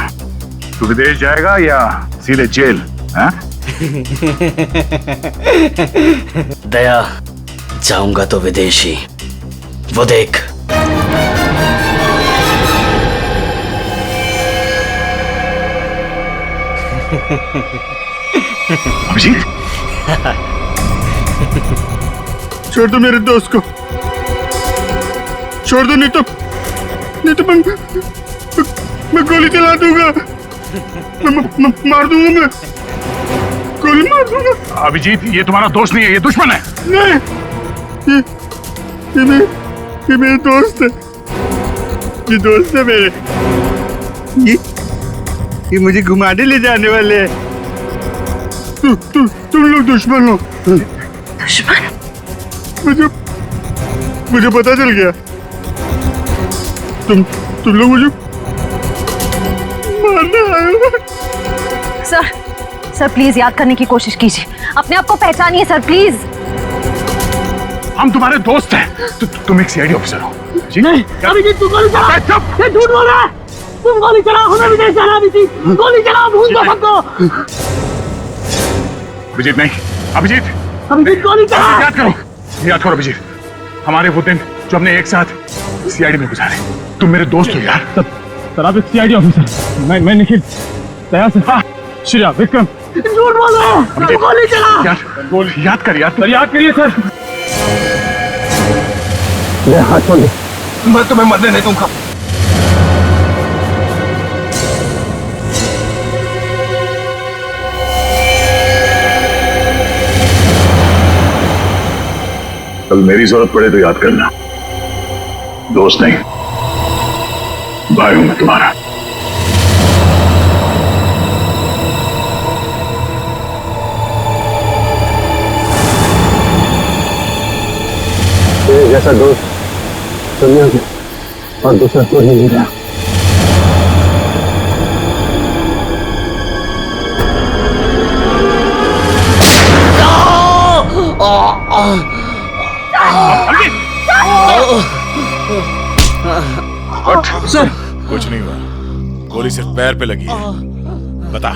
तू विदेश जाएगा या सीधे जेल? हाँ? दया, जाऊंगा तो विदेश ही। वो देख। अभिजीत, छोड़ दो मेरे दोस्त को, छोड़ दो, नहीं तो मैं गोली चला दूंगा, मार दूंगा, मैं गोली मार दूंगा। अभिजीत, ये तुम्हारा दोस्त नहीं है, ये दुश्मन है। नहीं, ये मेरे दोस्त है, ये दोस्त है मेरे। ये मुझे घुमाने ले जाने वाले हैं। तुम लोग दुश्मन हो। दुश्मन? मुझे पता चल गया। तुम लोग मुझे मारने आए हो। सर प्लीज याद करने की कोशिश कीजिए, अपने आप को पहचानिए सर, प्लीज। हम तुम्हारे दोस्त हैं। तुम एक सीआईडी ऑफिसर हो। नहीं, अभिजीत तू गोली चला। चुप, ये झूठ बोल रहा है। तुम गोली चलाओ, हमें भी नहीं चला अभिजीत। गोली चलाओ, भूल दो सबको। अभिजीत नहीं, अभिजीत गोली चला। याद करो अभिजीत, हमारे वो दिन जो हमने एक साथ सीआईडी में गुजारे। तुम मेरे दोस्त हो यार। सर आप एक सीआईडी ऑफिसर, मैं निखिल, तैयार से। हाँ, श्रेया, विक्रम। झूठ बोल रहा है। गोली चला। यार गोली याद कर यार। सर याद करिए सर। ले हाथ छोड़ दे, मैं तुम्हें मरने नहीं दूंगा। कल मेरी जरूरत पड़े तो याद करना। दोस्त नहीं, भाई हूं मैं तुम्हारा। जैसा दोस्त दुनिया में और दूसरा कोई नहीं रहा। सर कुछ नहीं हुआ, गोली सिर्फ पैर पे लगी है। बता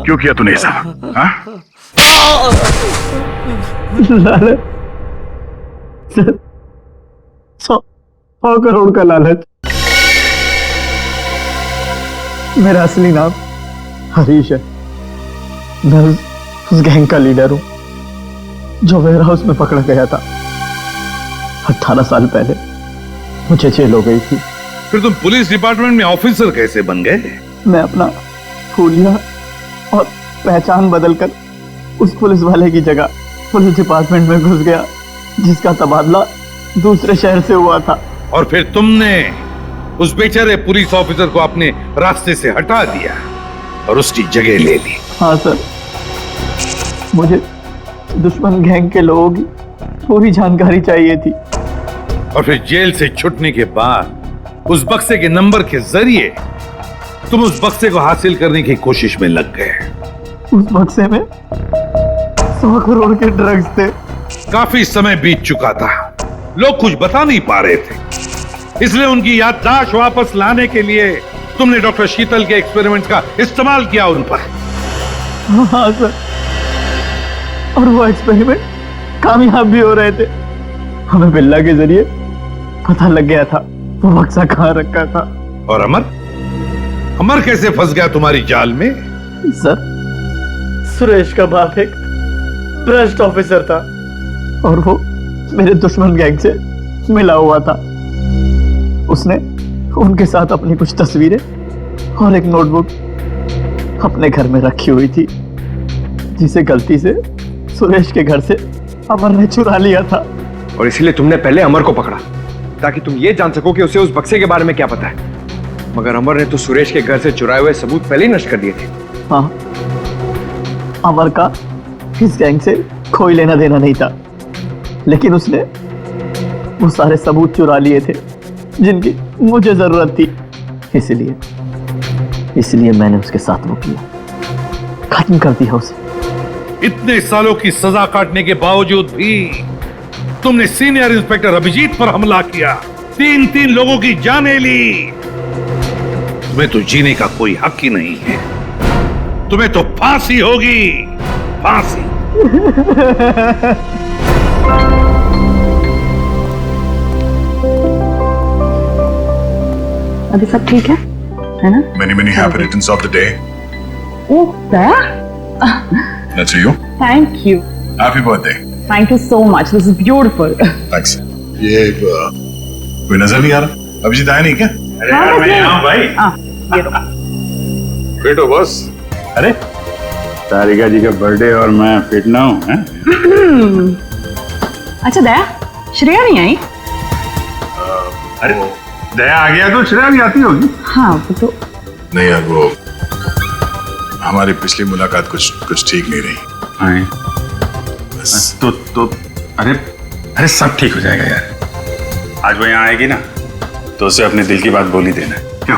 क्यों किया तूने ऐसा? हाँ? लालच सर, 100 करोड़ का लालच। मेरा असली नाम हरीश है। मैं उस गैंग का लीडर हूं जो वेयर हाउस में पकड़ा गया था। 18 साल पहले मुझे जेल हो गई थी। फिर तुम पुलिस डिपार्टमेंट में ऑफिसर कैसे बन गए? मैं अपना हुलिया और पहचान बदलकर उस पुलिस वाले की जगह पुलिस डिपार्टमेंट में घुस गया जिसका तबादला दूसरे शहर से हुआ था। और फिर तुमने उस बेचारे पुलिस ऑफिसर को अपने रास्ते से हटा दिया और उसकी जगह ले ली। हाँ सर, मुझे दुश्मन गैंग के लोगों की पूरी जानकारी चाहिए थी। और फिर जेल से छूटने के बाद उस बक्से के नंबर के जरिए तुम उस बक्से को हासिल करने की कोशिश में लग गए। उस बक्से में 100 करोड़ के ड्रग्स थे। काफी समय बीत चुका था, लोग कुछ बता नहीं पा रहे थे, इसलिए उनकी याददाश्त वापस लाने के लिए तुमने डॉक्टर शीतल के एक्सपेरिमेंट का इस्तेमाल किया उन पर। हाँ सर, और वो एक्सपेरिमेंट कामयाब भी हो रहे थे। हमें बिल्ला के जरिए पता लग गया था वो बक्सा कहाँ रखा था। और अमर कैसे फंस गया तुम्हारी जाल में? सर, सुरेश का बाप एक भ्रष्ट ऑफिसर था और वो मेरे दुश्मन गैंग से मिला हुआ था। उसने उनके साथ अपनी कुछ तस्वीरें और एक नोटबुक अपने घर में रखी हुई थी, जिसे गलती से सुरेश के घर से अमर ने चुरा लिया था। और इसीलिए तुमने पहले अमर को पकड़ा ताकि तुम ये जान सको कि उसे उस बक्से के बारे में क्या पता है। मगर अमर ने तो सुरेश के घर से चुराए हुए सबूत पहले ही नष्ट कर दिए थे। हाँ, अमर का इस गैंग से कोई लेना देना नहीं था, लेकिन उसने वो सारे सबूत चुरा लिए थे जिनकी मुझे जरूरत थी। इसलिए मैंने उसके साथ वो किया, खत्म कर दिया उसे। इतने सालों की सजा काटने के बावजूद भी तुमने सीनियर इंस्पेक्टर अभिजीत पर हमला किया, 3 लोगों की जानें ली। तुम्हें तो जीने का कोई हक ही नहीं है, तुम्हें तो फांसी होगी, फांसी। अभी सब ठीक है ना? Many happy returns of the day. Oh, Daya? That's for you. Thank you. Happy birthday. Thank you so much. This is beautiful. Thanks. ये कोई नजर नहीं आ रहा? अभिजीत आया नहीं क्या? अरे यार मैं यहाँ भाई। ये लो। फिट हो बॉस? अरे तारिका जी का बर्थडे और मैं फिट ना हूँ हैं? अच्छा दया, श्रेया नहीं आई? अरे दया आ गया तो श्रेया भी आती होगी। हाँ वो तो नहीं यार, वो हमारी पिछली मुलाकात कुछ ठीक नहीं रही। तो अरे सब ठीक हो जाएगा यार। आज वो यहाँ आएगी ना तो उसे अपने दिल की बात बोल ही देना। क्यों?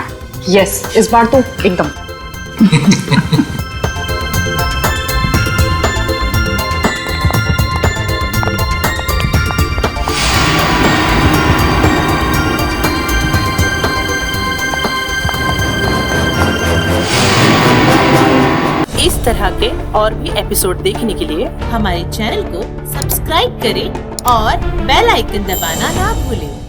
यस, इस बार तो एकदम। इस तरह के और भी एपिसोड देखने के लिए हमारे चैनल को सब्सक्राइब करें और बेल आइकन दबाना ना भूलें।